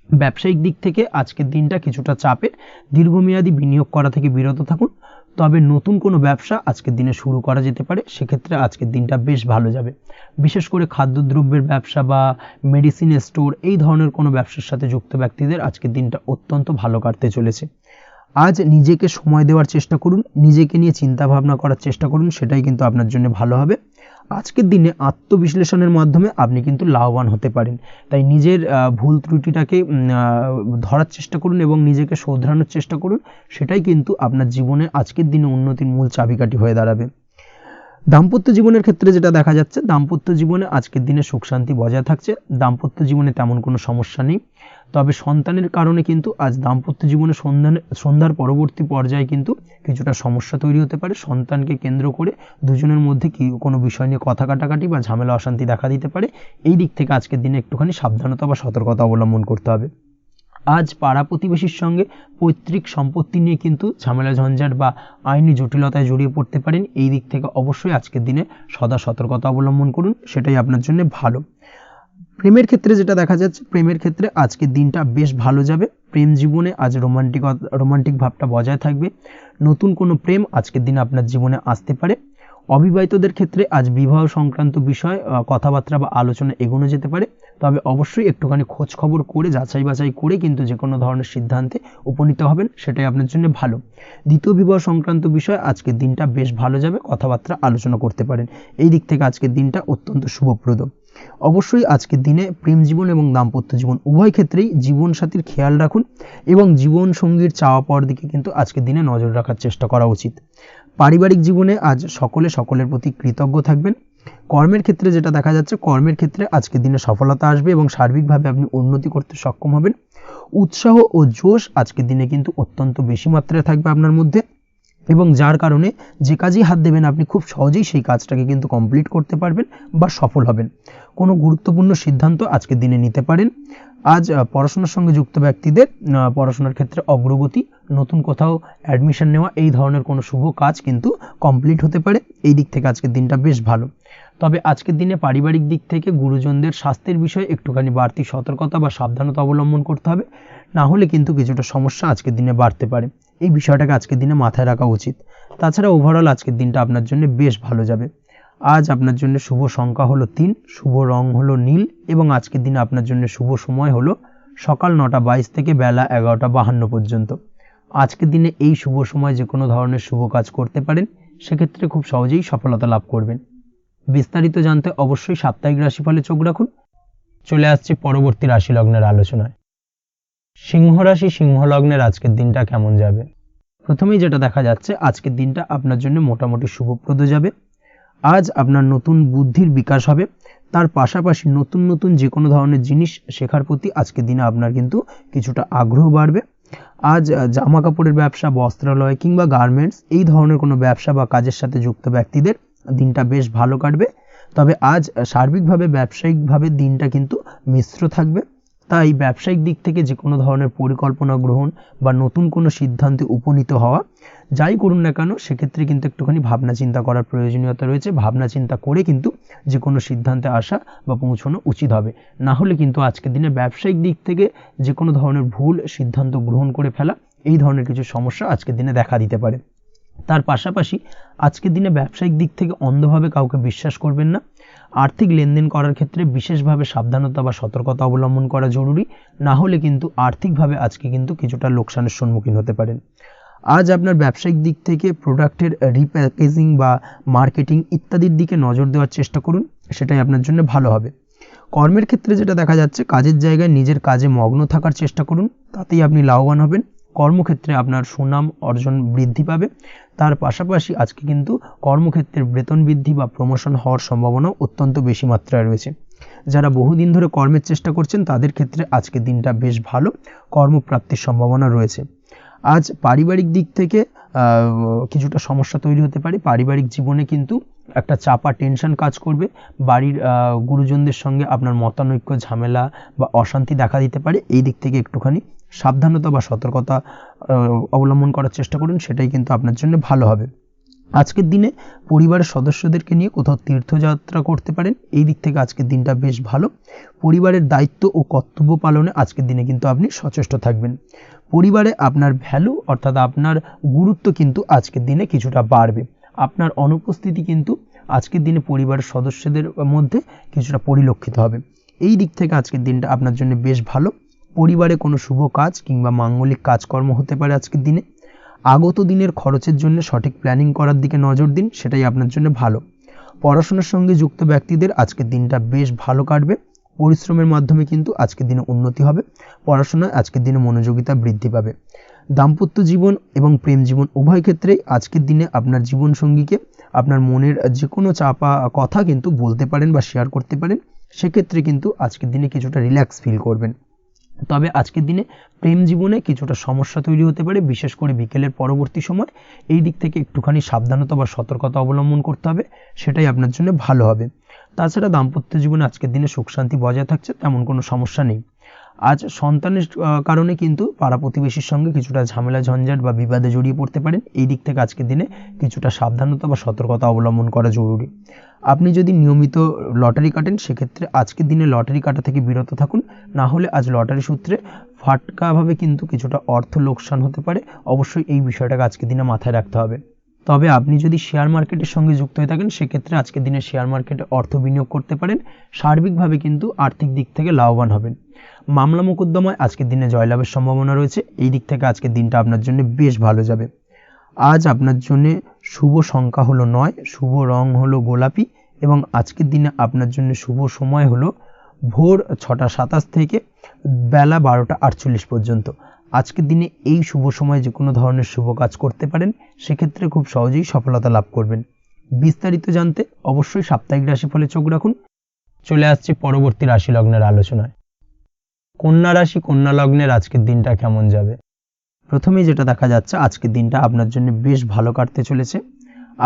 ব্যবসায়িক দিক থেকে আজকের দিনটা কিছুটা চাপের। দীর্ঘমেয়াদী বিনিয়োগ করা থেকে বিরত থাকুন, তবে নতুন কোনো ব্যবসা আজকের দিনে শুরু করা যেতে পারে, সেক্ষেত্রে আজকের দিনটা বেশ ভালো যাবে। বিশেষ করে খাদ্যদ্রব্যের ব্যবসা বা মেডিসিন স্টোর এই ধরনের কোনো ব্যবসার সাথে যুক্ত ব্যক্তিদের আজকের দিনটা অত্যন্ত ভালো কাটতে চলেছে। আজ নিজেকে সময় দেওয়ার চেষ্টা করুন, নিজেকে নিয়ে চিন্তা ভাবনা করার চেষ্টা করুন, সেটাই কিন্তু আপনার জন্য ভালো হবে। আজকের দিনে আত্মবিশ্লেষণের মাধ্যমে আপনি কিন্তু লাভবান হতে পারেন, তাই নিজের ভুল ত্রুটিটাকে ধরার চেষ্টা করুন এবং নিজেকে শোধরানোর চেষ্টা করুন, সেটাই কিন্তু আপনার জীবনে আজকের দিনে উন্নতির মূল চাবিকাঠি হয়ে দাঁড়াবে। দাম্পত্য জীবনের ক্ষেত্রে যেটা দেখা যাচ্ছে, দাম্পত্য জীবনে আজকের দিনে সুখ শান্তি বজায় থাকছে, দাম্পত্য জীবনে তেমন কোনো সমস্যা নেই। তবে সন্তানের কারণে কিন্তু আজ দাম্পত্য জীবনে সন্ধ্যার পরবর্তী পর্যায়ে কিন্তু কিছুটা সমস্যা তৈরি হতে পারে। সন্তানকে কেন্দ্র করে দুজনের মধ্যে কোনো বিষয় নিয়ে কথা কাটাকাটি বা ঝামেলা অশান্তি দেখা দিতে পারে। এই দিক থেকে আজকের দিনে একটুখানি সাবধানতা বা সতর্কতা অবলম্বন করতে হবে। আজ পাড়া প্রতিবেশীর সঙ্গে পৈতৃক সম্পত্তি নিয়ে কিন্তু ঝামেলা ঝঞ্ঝাট বা আইনি জটিলতায় জড়িয়ে পড়তে পারেন। এই দিক থেকে অবশ্যই আজকের দিনে সদা সতর্কতা অবলম্বন করুন, সেটাই আপনার জন্য ভালো। প্রেমের ক্ষেত্রে যেটা দেখা যাচ্ছে, প্রেমের ক্ষেত্রে আজকের দিনটা বেশ ভালো যাবে। প্রেম জীবনে আজ রোমান্টিক ভাবটা বজায় থাকবে। নতুন কোনো প্রেম আজকের দিনে আপনার জীবনে আসতে পারে। অবিবাহিতদের ক্ষেত্রে আজ বিবাহ সংক্রান্ত বিষয় কথাবার্তা বা আলোচনা এগোনো যেতে পারে, তবে অবশ্যই একটুখানি খোঁজ খবর করে যাচাই বাছাই করে কিন্তু যে কোনো ধরনের সিদ্ধান্তে উপনীত হবেন, সেটাই আপনার জন্য ভালো। দ্বিতীয় বিবাহ সংক্রান্ত বিষয় আজকের দিনটা বেশ ভালো যাবে, কথাবার্তা আলোচনা করতে পারেন। এই দিক থেকে আজকের দিনটা অত্যন্ত শুভপ্রদ। অবশ্যই আজকের দিনে প্রেম জীবন এবং দাম্পত্য জীবন উভয় ক্ষেত্রেই জীবনসাথীর খেয়াল রাখুন এবং জীবন সঙ্গীর চাওয়া পাওয়ার দিকে কিন্তু আজকের দিনে নজর রাখার চেষ্টা করা উচিত। পারিবারিক জীবনে আজ সকলের প্রতি কৃতজ্ঞ থাকবেন। কর্মের ক্ষেত্রে যেটা দেখা যাচ্ছে, কর্মের ক্ষেত্রে আজকের দিনে সফলতা আসবে এবং সার্বিকভাবে আপনি উন্নতি করতে সক্ষম হবেন। উৎসাহ ও জোশ আজকের দিনে কিন্তু অত্যন্ত বেশি মাত্রায় থাকবে আপনার মধ্যে, এবং যার কারণে যে কাজেই হাত দেবেন আপনি খুব সহজেই সেই কাজটাকে কিন্তু কমপ্লিট করতে পারবেন বা সফল হবেন। কোনো গুরুত্বপূর্ণ সিদ্ধান্ত আজকের দিনে নিতে পারেন। আজ পড়াশোনার সঙ্গে যুক্ত ব্যক্তিদের পড়াশোনার ক্ষেত্রে অগ্রগতি, নতুন কোথাও অ্যাডমিশন নেওয়া, এই ধরনের কোনো শুভ কাজ কিন্তু কমপ্লিট হতে পারে। এই দিক থেকে আজকের দিনটা বেশ ভালো। তবে আজকের দিনে পারিবারিক দিক থেকে গুরুজনদের স্বাস্থ্যের বিষয়ে একটুখানি বাড়তি সতর্কতা বা সাবধানতা অবলম্বন করতে হবে, না হলে কিন্তু কিছুটা সমস্যা আজকের দিনে বাড়তে পারে। এই বিষয়টাকে আজকের দিনে মাথায় রাখা উচিত। তাছাড়া ওভারঅল আজকের দিনটা আপনার জন্য বেশ ভালো যাবে। আজ আপনার জন্য শুভ সংখ্যা হলো 3, শুভ রং হলো নীল, এবং আজকের দিনে আপনার জন্য শুভ সময় হলো সকাল 9:22 থেকে বেলা 11:52 পর্যন্ত। আজকের দিনে এই শুভ সময় যে কোনো ধরনের শুভ কাজ করতে পারেন, সেক্ষেত্রে খুব সহজেই সফলতা লাভ করবেন। বিস্তারিত জানতে অবশ্যই সাপ্তাহিক রাশিফলে চোখ রাখুন। চলে আসছে পরবর্তী রাশি লগ্নের আলোচনায়। সিংহ রাশি, সিংহ লগ্নের আজকের দিনটা কেমন যাবে? প্রথমেই যেটা দেখা যাচ্ছে, আজকের দিনটা আপনার জন্য মোটামুটি শুভপ্রদ যাবে। আজ আপনার নতুন বুদ্ধির বিকাশ হবে, তার পাশাপাশি নতুন নতুন যে কোনো ধরনের জিনিস শেখার প্রতি আজকের দিনে আপনার কিন্তু কিছুটা আগ্রহ বাড়বে। আজ জামা কাপড়ের ব্যবসা, বস্ত্রালয় কিংবা গার্মেন্টস এই ধরনের কোনো ব্যবসা বা কাজের সাথে যুক্ত ব্যক্তিদের দিনটা বেশ ভালো কাটবে। তবে আজ সার্বিকভাবে ব্যবসায়িকভাবে দিনটা কিন্তু মিশ্র থাকবে। তাই ব্যবসায়িক দিক থেকে যে কোনো ধরনের পরিকল্পনা গ্রহণ বা নতুন কোনো সিদ্ধান্তে উপনীত হওয়া, যাই করুন না কেন সেক্ষেত্রে কিন্তু একটুখানি ভাবনা চিন্তা করার প্রয়োজনীয়তা রয়েছে। ভাবনা চিন্তা করে কিন্তু যে কোনো সিদ্ধান্তে আসা বা পৌঁছানো উচিত হবে, না হলে কিন্তু আজকের দিনে ব্যবসায়িক দিক থেকে যে কোনো ধরনের ভুল সিদ্ধান্ত গ্রহণ করে ফেলা, এই ধরনের কিছু সমস্যা আজকের দিনে দেখা দিতে পারে। তার পাশাপাশি আজকের দিনে ব্যবসায়িক দিক থেকে অন্ধভাবে কাউকে বিশ্বাস করবেন না। আর্থিক লেনদেন করার ক্ষেত্রে বিশেষভাবে সাবধানতা বা সতর্কতা অবলম্বন করা জরুরি, না হলে কিন্তু আর্থিকভাবে আজকে কিন্তু কিছুটা লোকসানের সম্মুখীন হতে পারেন। আজ আপনার ব্যবসায়িক দিক থেকে প্রোডাক্টের রিপ্যাকেজিং বা মার্কেটিং ইত্যাদির দিকে নজর দেওয়ার চেষ্টা করুন, সেটাই আপনার জন্য ভালো হবে। কর্মের ক্ষেত্রে যেটা দেখা যাচ্ছে, কাজের জায়গায় নিজের কাজে মগ্ন থাকার চেষ্টা করুন, তাতেই আপনি লাভবান হবেন। কর্মক্ষেত্রে আপনার সুনাম অর্জন বৃদ্ধি পাবে। তার পাশাপাশি আজকে কিন্তু কর্মক্ষেত্রের বেতন বৃদ্ধি বা প্রমোশন হওয়ার সম্ভাবনা অত্যন্ত বেশি মাত্রায় রয়েছে। যারা বহুদিন ধরে কর্মের চেষ্টা করছেন তাদের ক্ষেত্রে আজকের দিনটা বেশ ভালো, কর্মপ্রাপ্তির সম্ভাবনা রয়েছে। আজ পারিবারিক দিক থেকে কিছুটা সমস্যা তৈরি হতে পারে। পারিবারিক জীবনে কিন্তু একটা চাপা টেনশন কাজ করবে। বাড়ির গুরুজনদের সঙ্গে আপনার মতানৈক্য, ঝামেলা বা অশান্তি দেখা দিতে পারে। এই দিক থেকে একটুখানি সাবধানতা বা সতর্কতা অবলম্বন করার চেষ্টা করুন, সেটাই কিন্তু আপনার জন্য ভালো হবে। আজকের দিনে পরিবারের সদস্যদেরকে নিয়ে কোথাও তীর্থযাত্রা করতে পারেন, এই দিক থেকে আজকের দিনটা বেশ ভালো। পরিবারের দায়িত্ব ও কর্তব্য পালনে আজকের দিনে কিন্তু আপনি সচেষ্ট থাকবেন। পরিবারে আপনার ভ্যালু অর্থাৎ আপনার গুরুত্ব কিন্তু আজকের দিনে কিছুটা বাড়বে। আপনার অনুপস্থিতি কিন্তু আজকের দিনে পরিবারের সদস্যদের মধ্যে কিছুটা পরিলক্ষিত হবে। এই দিক থেকে আজকের দিনটা আপনার জন্য বেশ ভালো। পরিবারে কোনো শুভ কাজ কিংবা মাঙ্গলিক কাজকর্ম হতে পারে আজকের দিনে। আগত দিনের খরচের জন্য সঠিক প্ল্যানিং করার দিকে নজর দিন, সেটাই আপনার জন্য ভালো। পড়াশোনার সঙ্গে যুক্ত ব্যক্তিদের আজকের দিনটা বেশ ভালো কাটবে। পরিশ্রমের মাধ্যমে কিন্তু আজকের দিনে উন্নতি হবে। পড়াশোনায় আজকের দিনে মনোযোগিতা বৃদ্ধি পাবে। দাম্পত্য জীবন এবং প্রেম জীবন উভয় ক্ষেত্রেই আজকের দিনে আপনার জীবনসঙ্গীকে আপনার মনের যে কোনো চাপা কথা কিন্তু বলতে পারেন বা শেয়ার করতে পারেন। সেক্ষেত্রে কিন্তু আজকের দিনে কিছুটা রিল্যাক্স ফিল করবেন। তবে আজকের দিনে প্রেম জীবনে কিছুটা সমস্যা তৈরি হতে পারে, বিশেষ করে বিকেলের পরবর্তী সময়। এই দিক থেকে একটুখানি সাবধানতা বা সতর্কতা অবলম্বন করতে হবে, সেটাই আপনার জন্য ভালো হবে। তাছাড়া দাম্পত্য জীবনে আজকের দিনে সুখ শান্তি বজায় থাকছে, তেমন কোনো সমস্যা নেই। আজ সন্তানের কারণে কিন্তু পাড়া প্রতিবেশীর সঙ্গে কিছুটা ঝামেলা ঝঞ্ঝাট বা বিবাদে জড়িয়ে পড়তে পারেন। এই দিক থেকে আজকের দিনে কিছুটা সাবধানতা বা সতর্কতা অবলম্বন করা জরুরি। আপনি যদি নিয়মিত লটারি কাটেন সেক্ষেত্রে আজকের দিনে লটারি কাটা থেকে বিরত থাকুন, না হলে আজ লটারি সূত্রে ফাটকাভাবে কিন্তু কিছুটা অর্থ লোকসান হতে পারে। অবশ্যই এই বিষয়টাকে আজকের দিনে মাথায় রাখতে হবে। তবে আপনি যদি শেয়ার মার্কেটের সঙ্গে যুক্ত হয়ে থাকেন সেক্ষেত্রে আজকের দিনে শেয়ার মার্কেটে অর্থ বিনিয়োগ করতে পারেন। সার্বিকভাবে কিন্তু আর্থিক দিক থেকে লাভবান হবেন। মামলা মোকদ্দমায় আজকের দিনে জয়লাভের সম্ভাবনা রয়েছে। এই দিক থেকে আজকের দিনটা আপনার জন্য বেশ ভালো যাবে। আজ আপনার জন্য শুভ সংখ্যা হলো 9, শুভ রং হলো গোলাপি এবং আজকের দিনে আপনার জন্য শুভ সময় হলো ভোর 6টা 27 থেকে বেলা 12টা 48 পর্যন্ত। আজকের দিনে এই শুভ সময় যে কোনো ধরনের শুভ কাজ করতে পারেন, সেক্ষেত্রে খুব সহজেই সফলতা লাভ করবেন। বিস্তারিত জানতে অবশ্যই সাপ্তাহিক রাশিফলে চোখ রাখুন। চলে আসছে পরবর্তী রাশি লগ্নের আলোচনায়। কন্যা রাশি, কন্যা লগ্নের আজকের দিনটা কেমন যাবে? প্রথমেই যেটা দেখা যাচ্ছে, আজকের দিনটা আপনার জন্য বেশ ভালো কাটতে চলেছে।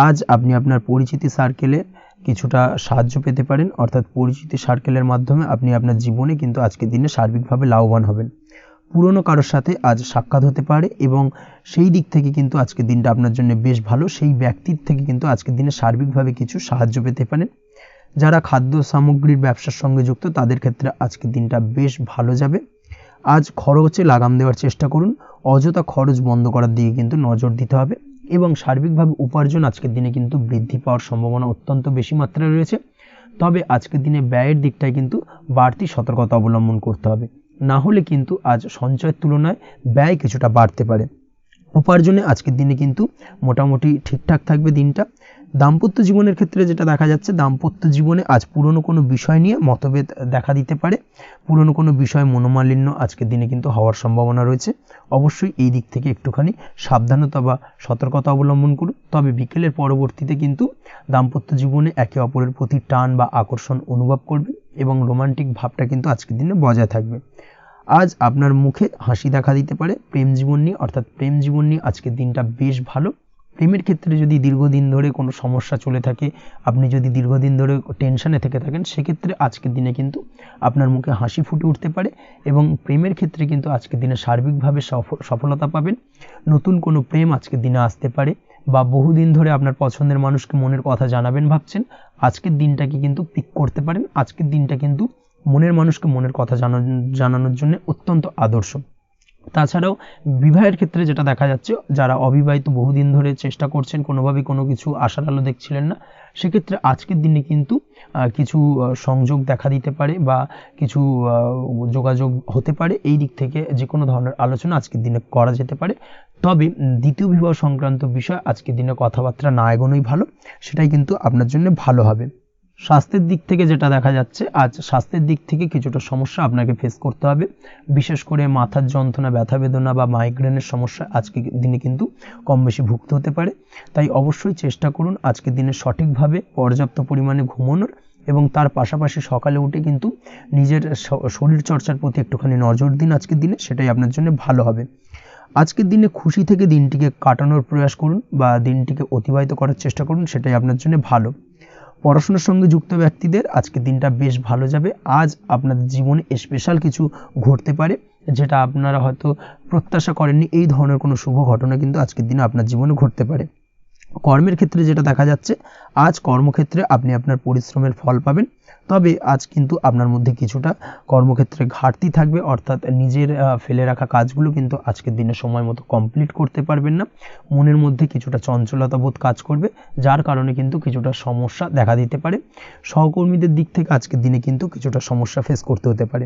আজ আপনি আপনার পরিচিতি সার্কেলে কিছুটা সাহায্য পেতে পারেন, অর্থাৎ পরিচিতি সার্কেলের মাধ্যমে আপনি আপনার জীবনে কিন্তু আজকের দিনে সার্বিকভাবে লাভবান হবেন। পুরনো কারোর সাথে আজ সাক্ষাৎ হতে পারে এবং সেই দিক থেকে কিন্তু আজকের দিনটা আপনার জন্য বেশ ভালো। সেই ব্যক্তির থেকে কিন্তু আজকের দিনে সার্বিকভাবে কিছু সাহায্য পেতে পারেন। যারা খাদ্য সামগ্রীর ব্যবসার সঙ্গে যুক্ত তাদের ক্ষেত্রে আজকের দিনটা বেশ ভালো যাবে। আজ খরচে লাগাম দেওয়ার চেষ্টা করুন, অযথা খরচ বন্ধ করার দিকে কিন্তু নজর দিতে হবে এবং সার্বিকভাবে উপার্জন আজকের দিনে কিন্তু বৃদ্ধি পাওয়ার সম্ভাবনা অত্যন্ত বেশি মাত্রায় রয়েছে। তবে আজকের দিনে ব্যয়ের দিকটায় কিন্তু বাড়তি সতর্কতা অবলম্বন করতে হবে, না হলে কিন্তু আজ সঞ্চয়ের তুলনায় ব্যয় কিছুটা বাড়তে পারে। উপার্জনে আজকের দিনে কিন্তু মোটামুটি ঠিকঠাক থাকবে দিনটা। দাম্পত্য জীবনের ক্ষেত্রে যেটা দেখা যাচ্ছে, দাম্পত্য জীবনে আজ পুরনো কোনো বিষয় নিয়ে মতভেদ দেখা দিতে পারে। পুরনো কোনো বিষয় মনোমালিন্য আজকের দিনে কিন্তু হওয়ার সম্ভাবনা রয়েছে। অবশ্যই এই দিক থেকে একটুখানি সাবধানতা বা সতর্কতা অবলম্বন করুন। তবে বিকেলের পরবর্তীতে কিন্তু দাম্পত্য জীবনে একে অপরের প্রতি টান বা আকর্ষণ অনুভব করবে এবং রোমান্টিক ভাবটা কিন্তু আজকের দিনে বজায় থাকবে। আজ আপনার মুখে হাসি দেখা দিতে পারে। প্রেম জীবন নিয়ে অর্থাৎ প্রেম জীবন নিয়ে আজকের দিনটা বেশ ভালো। প্রেমের ক্ষেত্রে যদি দীর্ঘদিন ধরে কোনো সমস্যা চলে থাকে, আপনি যদি দীর্ঘদিন ধরে টেনশনে থেকে থাকেন, সেক্ষেত্রে আজকের দিনে কিন্তু আপনার মুখে হাসি ফুটে উঠতে পারে এবং প্রেমের ক্ষেত্রে কিন্তু আজকের দিনে সার্বিকভাবে সফলতা পাবেন। নতুন কোনো প্রেম আজকের দিনে আসতে পারে, বা বহুদিন ধরে আপনার পছন্দের মানুষকে মনের কথা জানাবেন ভাবছেন, আজকের দিনটাকে কিন্তু পিক করতে পারেন। আজকের দিনটা কিন্তু মনের মানুষকে মনের কথা জানানোর জন্য অত্যন্ত আদর্শ। তাছাড়াও বিবাহের ক্ষেত্রে যেটা দেখা যাচ্ছে, যারা অবিবাহিত বহুদিন ধরে চেষ্টা করছেন, কোনোভাবে কোনো কিছু আশার আলো দেখছিলেন না, সেক্ষেত্রে আজকের দিনে কিন্তু কিছু সংযোগ দেখা দিতে পারে বা কিছু যোগাযোগ হতে পারে। এই দিক থেকে যে কোনো ধরনের আলোচনা আজকের দিনে করা যেতে পারে। তবে দ্বিতীয় বিবাহ সংক্রান্ত বিষয় আজকের দিনে কথাবার্তা না এগোনোই ভালো, সেটাই কিন্তু আপনার জন্য ভালো হবে। স্বাস্থ্যের দিক থেকে যেটা দেখা যাচ্ছে, আজ স্বাস্থ্যের দিক থেকে কিছুটা সমস্যা আপনাকে ফেস করতে হবে। বিশেষ করে মাথার যন্ত্রণা, ব্যথা বেদনা বা মাইগ্রেনের সমস্যা আজকের দিনে কিন্তু কম বেশি ভুগতে হতে পারে। তাই অবশ্যই চেষ্টা করুন আজকের দিনে সঠিকভাবে পর্যাপ্ত পরিমাণে ঘুমানোর, এবং তার পাশাপাশি সকালে উঠে কিন্তু নিজের শরীর চর্চার প্রতি একটুখানি নজর দিন আজকের দিনে, সেটাই আপনার জন্য ভালো হবে। আজকের দিনে খুশি থেকে দিনটিকে কাটানোর প্রয়াস করুন বা দিনটিকে অতিবাহিত করার চেষ্টা করুন, সেটাই আপনার জন্য ভালো। পড়াশোনার সঙ্গে যুক্ত ব্যক্তিদের আজকের দিনটা বেশ ভালো যাবে। আজ আপনাদের জীবনে স্পেশাল কিছু ঘটতে পারে, যেটা আপনারা হয়তো প্রত্যাশা করেননি। এই ধরনের কোনো শুভ ঘটনা কিন্তু আজকের দিনে আপনার জীবনে ঘটতে পারে। কর্মের ক্ষেত্রে যেটা দেখা যাচ্ছে, আজ কর্মক্ষেত্রে আপনি আপনার পরিশ্রমের ফল পাবেন। তবে আজ কিন্তু আপনার মধ্যে কিছুটা কর্মক্ষেত্রে ঘাটতি থাকবে, অর্থাৎ নিজের ফেলে রাখা কাজগুলো কিন্তু আজকের দিনে সময় মতো কমপ্লিট করতে পারবেন না। মনের মধ্যে কিছুটা চঞ্চলতা বোধ কাজ করবে, যার কারণে কিন্তু কিছুটা সমস্যা দেখা দিতে পারে। সহকর্মীদের দিক থেকে আজকের দিনে কিন্তু কিছুটা সমস্যা ফেস করতে হতে পারে।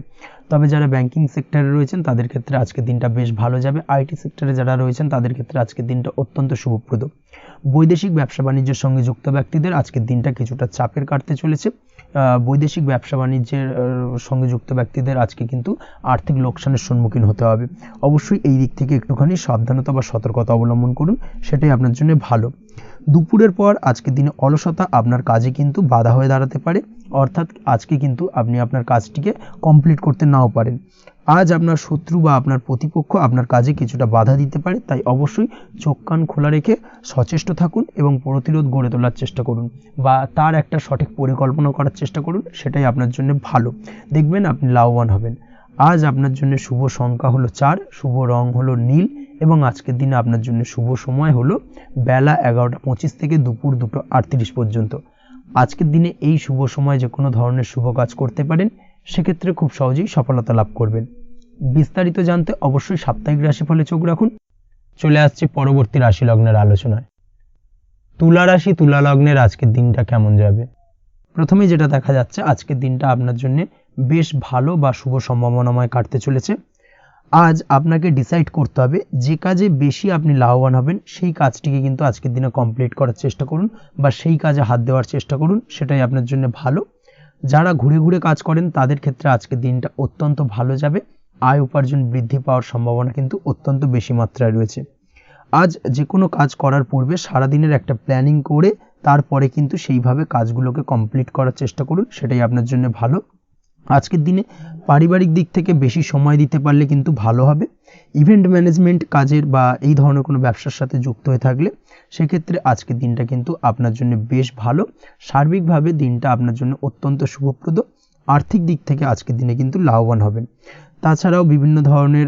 তবে যারা ব্যাংকিং সেক্টরে রয়েছেন তাদের ক্ষেত্রে আজকের দিনটা বেশ ভালো যাবে। আইটি সেক্টরে যারা রয়েছেন তাদের ক্ষেত্রে আজকের দিনটা অত্যন্ত শুভপ্রদ। বৈদেশিক ব্যবসা বাণিজ্যের সঙ্গে যুক্ত ব্যক্তিদের আজকের দিনটা কিছুটা চাপের কাটতে চলেছে। বৈদেশিক ব্যবসা বাণিজ্যের সঙ্গে যুক্ত ব্যক্তিদের আজকে কিন্তু আর্থিক লোকসানের সম্মুখীন হতে হবে। অবশ্যই এই দিক থেকে একটুখানি সাবধানতা বা সতর্কতা অবলম্বন করুন, সেটাই আপনার জন্য ভালো। দুপুরের পর আজকের দিনে অলসতা আপনার কাজে কিন্তু বাধা হয়ে দাঁড়াতে পারে, অর্থাৎ আজকে কিন্তু আপনি আপনার কাজটিকে কমপ্লিট করতে নাও পারেন। আজ আপনার শত্রু বা আপনার প্রতিপক্ষ আপনার কাজে কিছুটা বাধা দিতে পারে, তাই অবশ্যই চোখ কান খোলা রেখে সচেষ্ট থাকুন এবং প্রতিরোধ গড়ে তোলার চেষ্টা করুন বা তার একটা সঠিক পরিকল্পনা করার চেষ্টা করুন, সেটাই আপনার জন্য ভালো। দেখবেন আপনি লাভবান হবেন। আজ আপনার জন্য শুভ সংখ্যা হলো 4, শুভ রং হলো নীল, এবং আজকের দিনে আপনার জন্য শুভ সময় হলো বেলা 11:25 থেকে দুপুর 2:38 পর্যন্ত। আজকের দিনে এই শুভ সময় যে কোনো ধরনের শুভ কাজ করতে পারেন, সেক্ষেত্রে খুব সহজেই সফলতা লাভ করবেন। বিস্তারিত জানতে অবশ্যই সাপ্তাহিক রাশিফলে চোখ রাখুন। চলে আসছে পরবর্তী রাশি লগ্নের আলোচনায়। তুলা রাশি, তুলা লগ্নের আজকের দিনটা কেমন যাবে? প্রথমে যেটা দেখা যাচ্ছে, আজকের দিনটা আপনার জন্য বেশ ভালো বা শুভ সম্ভাবনাময় কাটতে চলেছে। আজ আপনাকে ডিসাইড করতে হবে যে কাজে বেশি আপনি লাভবান হবেন, সেই কাজটিকে কিন্তু আজকের দিনে কমপ্লিট করার চেষ্টা করুন বা সেই কাজে হাত দেওয়ার চেষ্টা করুন, সেটাই আপনার জন্য ভালো। যারা ঘুরে ঘুরে কাজ করেন তাদের ক্ষেত্রে আজকের দিনটা অত্যন্ত ভালো যাবে। আয় উপার্জন বৃদ্ধি পাওয়ার সম্ভাবনা কিন্তু অত্যন্ত বেশি মাত্রায় রয়েছে। আজ যে কোনো কাজ করার পূর্বে সারাদিনের একটা প্ল্যানিং করে তারপরে কিন্তু সেইভাবে কাজগুলোকে কমপ্লিট করার চেষ্টা করুন, সেটাই আপনার জন্য ভালো। আজকের দিনে পারিবারিক দিক থেকে বেশি সময় দিতে পারলে কিন্তু ভালো হবে। ইভেন্ট ম্যানেজমেন্ট কাজের বা এই ধরনের কোনো ব্যবসার সাথে যুক্ত হয়ে থাকলে সেক্ষেত্রে আজকের দিনটা কিন্তু আপনার জন্য বেশ ভালো। সার্বিকভাবে দিনটা আপনার জন্য অত্যন্ত শুভপ্রদ। আর্থিক দিক থেকে আজকের দিনে কিন্তু লাভবান হবেন। তাছাড়াও বিভিন্ন ধরনের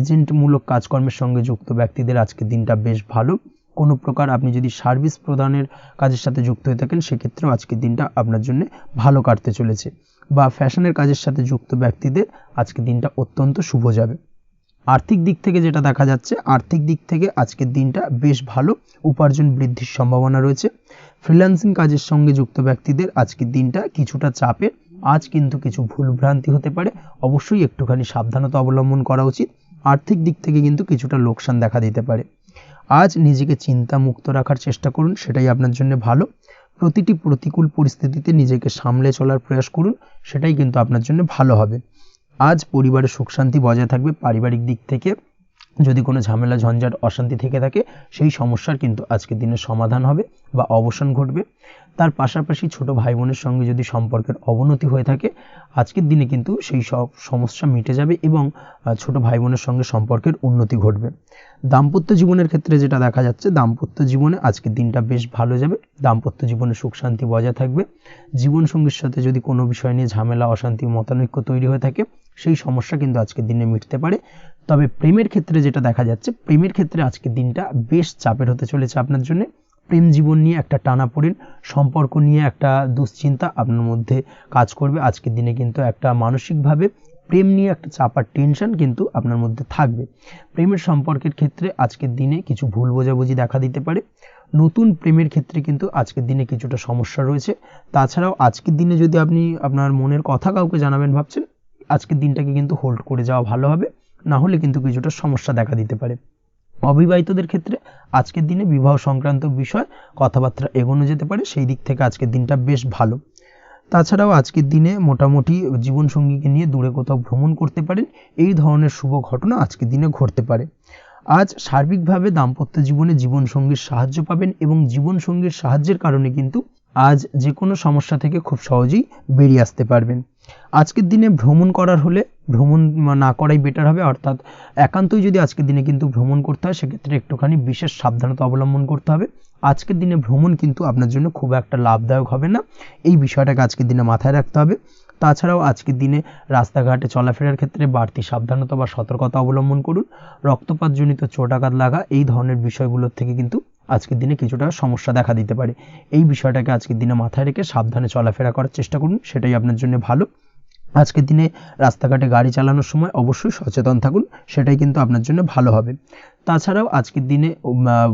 এজেন্টমূলক কাজকর্মের সঙ্গে যুক্ত ব্যক্তিদের আজকের দিনটা বেশ ভালো। কোনো প্রকার আপনি যদি সার্ভিস প্রদানের কাজের সাথে যুক্ত হয়ে থাকেন, সেক্ষেত্রেও আজকের দিনটা আপনার জন্য ভালো কাটতে চলেছে। বা ফ্যাশনের কাজের সাথে যুক্ত ব্যক্তিদের আজকের দিনটা অত্যন্ত শুভ যাবে। আর্থিক দিক থেকে যেটা দেখা যাচ্ছে, আর্থিক দিক থেকে আজকের দিনটা বেশ ভালো, উপার্জন বৃদ্ধির সম্ভাবনা রয়েছে। ফ্রিল্যান্সিং কাজের সঙ্গে যুক্ত ব্যক্তিদের আজকের দিনটা কিছুটা চাপের। আজ কিন্তু কিছু ভুলভ্রান্তি হতে পারে, অবশ্যই একটুখানি সাবধানতা অবলম্বন করা উচিত। আর্থিক দিক থেকে কিন্তু কিছুটা লোকসান দেখা দিতে পারে। আজ নিজেকে চিন্তা মুক্ত রাখার চেষ্টা করুন, সেটাই আপনার জন্য ভালো। প্রতিটি প্রতিকূল পরিস্থিতিতে নিজেকে সামলে চলার প্রয়াস করুন, সেটাই কিন্তু আপনার জন্য ভালো হবে। আজ পরিবারে সুখ শান্তি বজায় থাকবে। পারিবারিক দিক থেকে যদি কোনো ঝামেলা ঝঞ্ঝাট অশান্তি থেকে থাকে, সেই সমস্যার কিন্তু আজকের দিনে সমাধান হবে বা অবসান ঘটবে। তার পাশাপাশি ছোট ভাই বোনের সঙ্গে যদি সম্পর্কের অবনতি হয়ে থাকে, আজকের দিনে কিন্তু সেই সব সমস্যা মিটে যাবে এবং ছোট ভাই বোনের সঙ্গে সম্পর্কের উন্নতি ঘটবে। দাম্পত্য জীবনের ক্ষেত্রে যেটা দেখা যাচ্ছে, দাম্পত্য জীবনে আজকের দিনটা বেশ ভালো যাবে। দাম্পত্য জীবনে সুখ শান্তি বজায় থাকবে। জীবনসঙ্গীর সাথে যদি কোনো বিষয় নিয়ে ঝামেলা, অশান্তি, মতানৈক্য তৈরি হয়ে থাকে, সেই সমস্যা কিন্তু আজকের দিনে মিটতে পারে। তবে প্রেমের ক্ষেত্রে যেটা দেখা যাচ্ছে, প্রেমের ক্ষেত্রে আজকের দিনটা বেশ চাপের হতে চলেছে আপনার জন্য। প্রেম জীবন নিয়ে একটা টানাপোড়েন, সম্পর্ক নিয়ে একটা দুশ্চিন্তা আপনার মধ্যে কাজ করবে। আজকের দিনে কিন্তু একটা মানসিকভাবে প্রেম নিয়ে একটা চাপার টেনশন কিন্তু আপনার মধ্যে থাকবে। প্রেমের সম্পর্কের ক্ষেত্রে আজকের দিনে কিছু ভুল বোঝাবুঝি দেখা দিতে পারে। নতুন প্রেমের ক্ষেত্রে কিন্তু আজকের দিনে কিছুটা সমস্যা রয়েছে। তাছাড়াও আজকের দিনে যদি আপনি আপনার মনের কথা কাউকে জানাবেন ভাবছেন, আজকের দিনটাকে কিন্তু হোল্ড করে যাওয়া ভালো হবে, না হলে কিন্তু কিছুটা সমস্যা দেখা দিতে পারে। অবিবাহিতদের ক্ষেত্রে আজকের দিনে বিবাহ সংক্রান্ত বিষয় কথাবার্তা এগোনো যেতে পারে, সেই দিক থেকে আজকের দিনটা বেশ ভালো। তাছাড়াও আজকের দিনে মোটামুটি জীবনসঙ্গীকে নিয়ে দূরে কোথাও ভ্রমণ করতে পারেন, এই ধরনের শুভ ঘটনা আজকের দিনে ঘটতে পারে। আজ সার্বিকভাবে দাম্পত্য জীবনে জীবনসঙ্গীর সাহায্য পাবেন এবং জীবনসঙ্গীর সাহায্যের কারণে কিন্তু আজ যে কোনো সমস্যা থেকে খুব সহজেই বেরিয়ে আসতে পারবেন। আজকের দিনে ভ্রমণ করার হলে ভ্রমণ না করাই বেটার হবে, অর্থাৎ একান্তই যদি আজকের দিনে কিন্তু ভ্রমণ করতে হয়, সেক্ষেত্রে একটুখানি বিশেষ সাবধানতা অবলম্বন করতে হবে। আজকের দিনে ভ্রমণ কিন্তু আপনার জন্য খুব একটা লাভদায়ক হবে না, এই বিষয়টাকে আজকের দিনে মাথায় রাখতে হবে। তাছাড়াও আজকের দিনে রাস্তাঘাটে চলাফেরার ক্ষেত্রে বাড়তি সাবধানতা বা সতর্কতা অবলম্বন করুন। রক্তপাতজনিত চোটাঘাত লাগা, এই ধরনের বিষয়গুলোর থেকে কিন্তু আজকের দিনে কিছুটা সমস্যা দেখা দিতে পারে। এই বিষয়টাকে আজকের দিনে মাথায় রেখে সাবধানে চলাফেরা করার চেষ্টা করুন, সেটাই আপনার জন্য ভালো। আজকের দিনে রাস্তাঘাটে গাড়ি চালানোর সময় অবশ্যই সচেতন থাকুন, সেটাই কিন্তু আপনার জন্য ভালো হবে। তাছাড়াও আজকের দিনে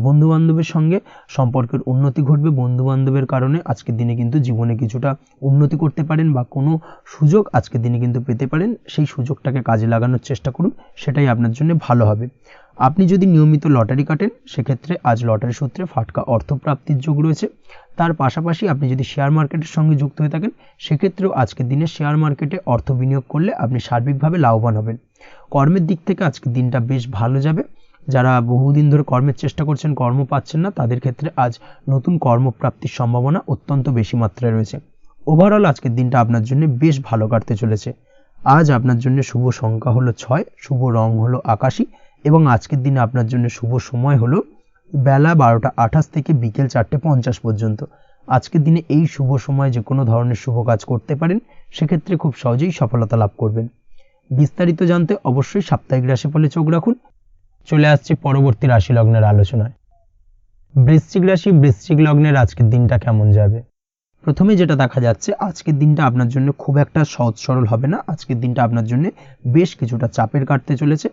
বন্ধুবান্ধবের সঙ্গে সম্পর্কের উন্নতি ঘটবে। বন্ধুবান্ধবের কারণে আজকের দিনে কিন্তু জীবনে কিছুটা উন্নতি করতে পারেন বা কোনো সুযোগ আজকের দিনে কিন্তু পেতে পারেন, সেই সুযোগটাকে কাজে লাগানোর চেষ্টা করুন, সেটাই আপনার জন্য ভালো হবে। আপনি যদি নিয়মিত লটারি কাটেন, সেক্ষেত্রে আজ লটারি সূত্রে ফাটকা অর্থপ্রাপ্তির যোগ রয়েছে। তার পাশাপাশি আপনি যদি শেয়ার মার্কেটের সঙ্গে যুক্ত হয়ে থাকেন, সেক্ষেত্রেও আজকের দিনে শেয়ার মার্কেটে অর্থ বিনিয়োগ করলে আপনি সার্বিকভাবে লাভবান হবেন। কর্মের দিক থেকে আজকের দিনটা বেশ ভালো যাবে। যারা বহুদিন ধরে কর্মের চেষ্টা করছেন, কর্ম পাচ্ছেন না, তাদের ক্ষেত্রে আজ নতুন কর্মপ্রাপ্তির সম্ভাবনা অত্যন্ত বেশি মাত্রায় রয়েছে। ওভারঅল আজকের দিনটা আপনার জন্য বেশ ভালো কাটতে চলেছে। আজ আপনার জন্য শুভ সংখ্যা হলো 6, শুভ রং হলো আকাশী এবং আজকের দিনে আপনার জন্য শুভ সময় হলো বেলা 12টা 28 থেকে বিকেল 4টে 50 পর্যন্ত। আজকের দিনে এই শুভ সময় যে কোনো ধরনের শুভ কাজ করতে পারেন, সেক্ষেত্রে খুব সহজেই সফলতা লাভ করবেন। বিস্তারিত জানতে অবশ্যই সাপ্তাহিক রাশিফলে চোখ রাখুন। চলে আসছে পরবর্তী রাশি লগ্নের আলোচনায়। বৃশ্চিক রাশি, বৃশ্চিক লগ্নের আজকের দিনটা কেমন যাবে? প্রথমে যেটা দেখা যাচ্ছে, আজকের দিনটা আপনার জন্য খুব একটা সহজ সরল হবে না। আজকের দিনটা আপনার জন্য বেশ কিছুটা চাপের কাটতে চলেছে।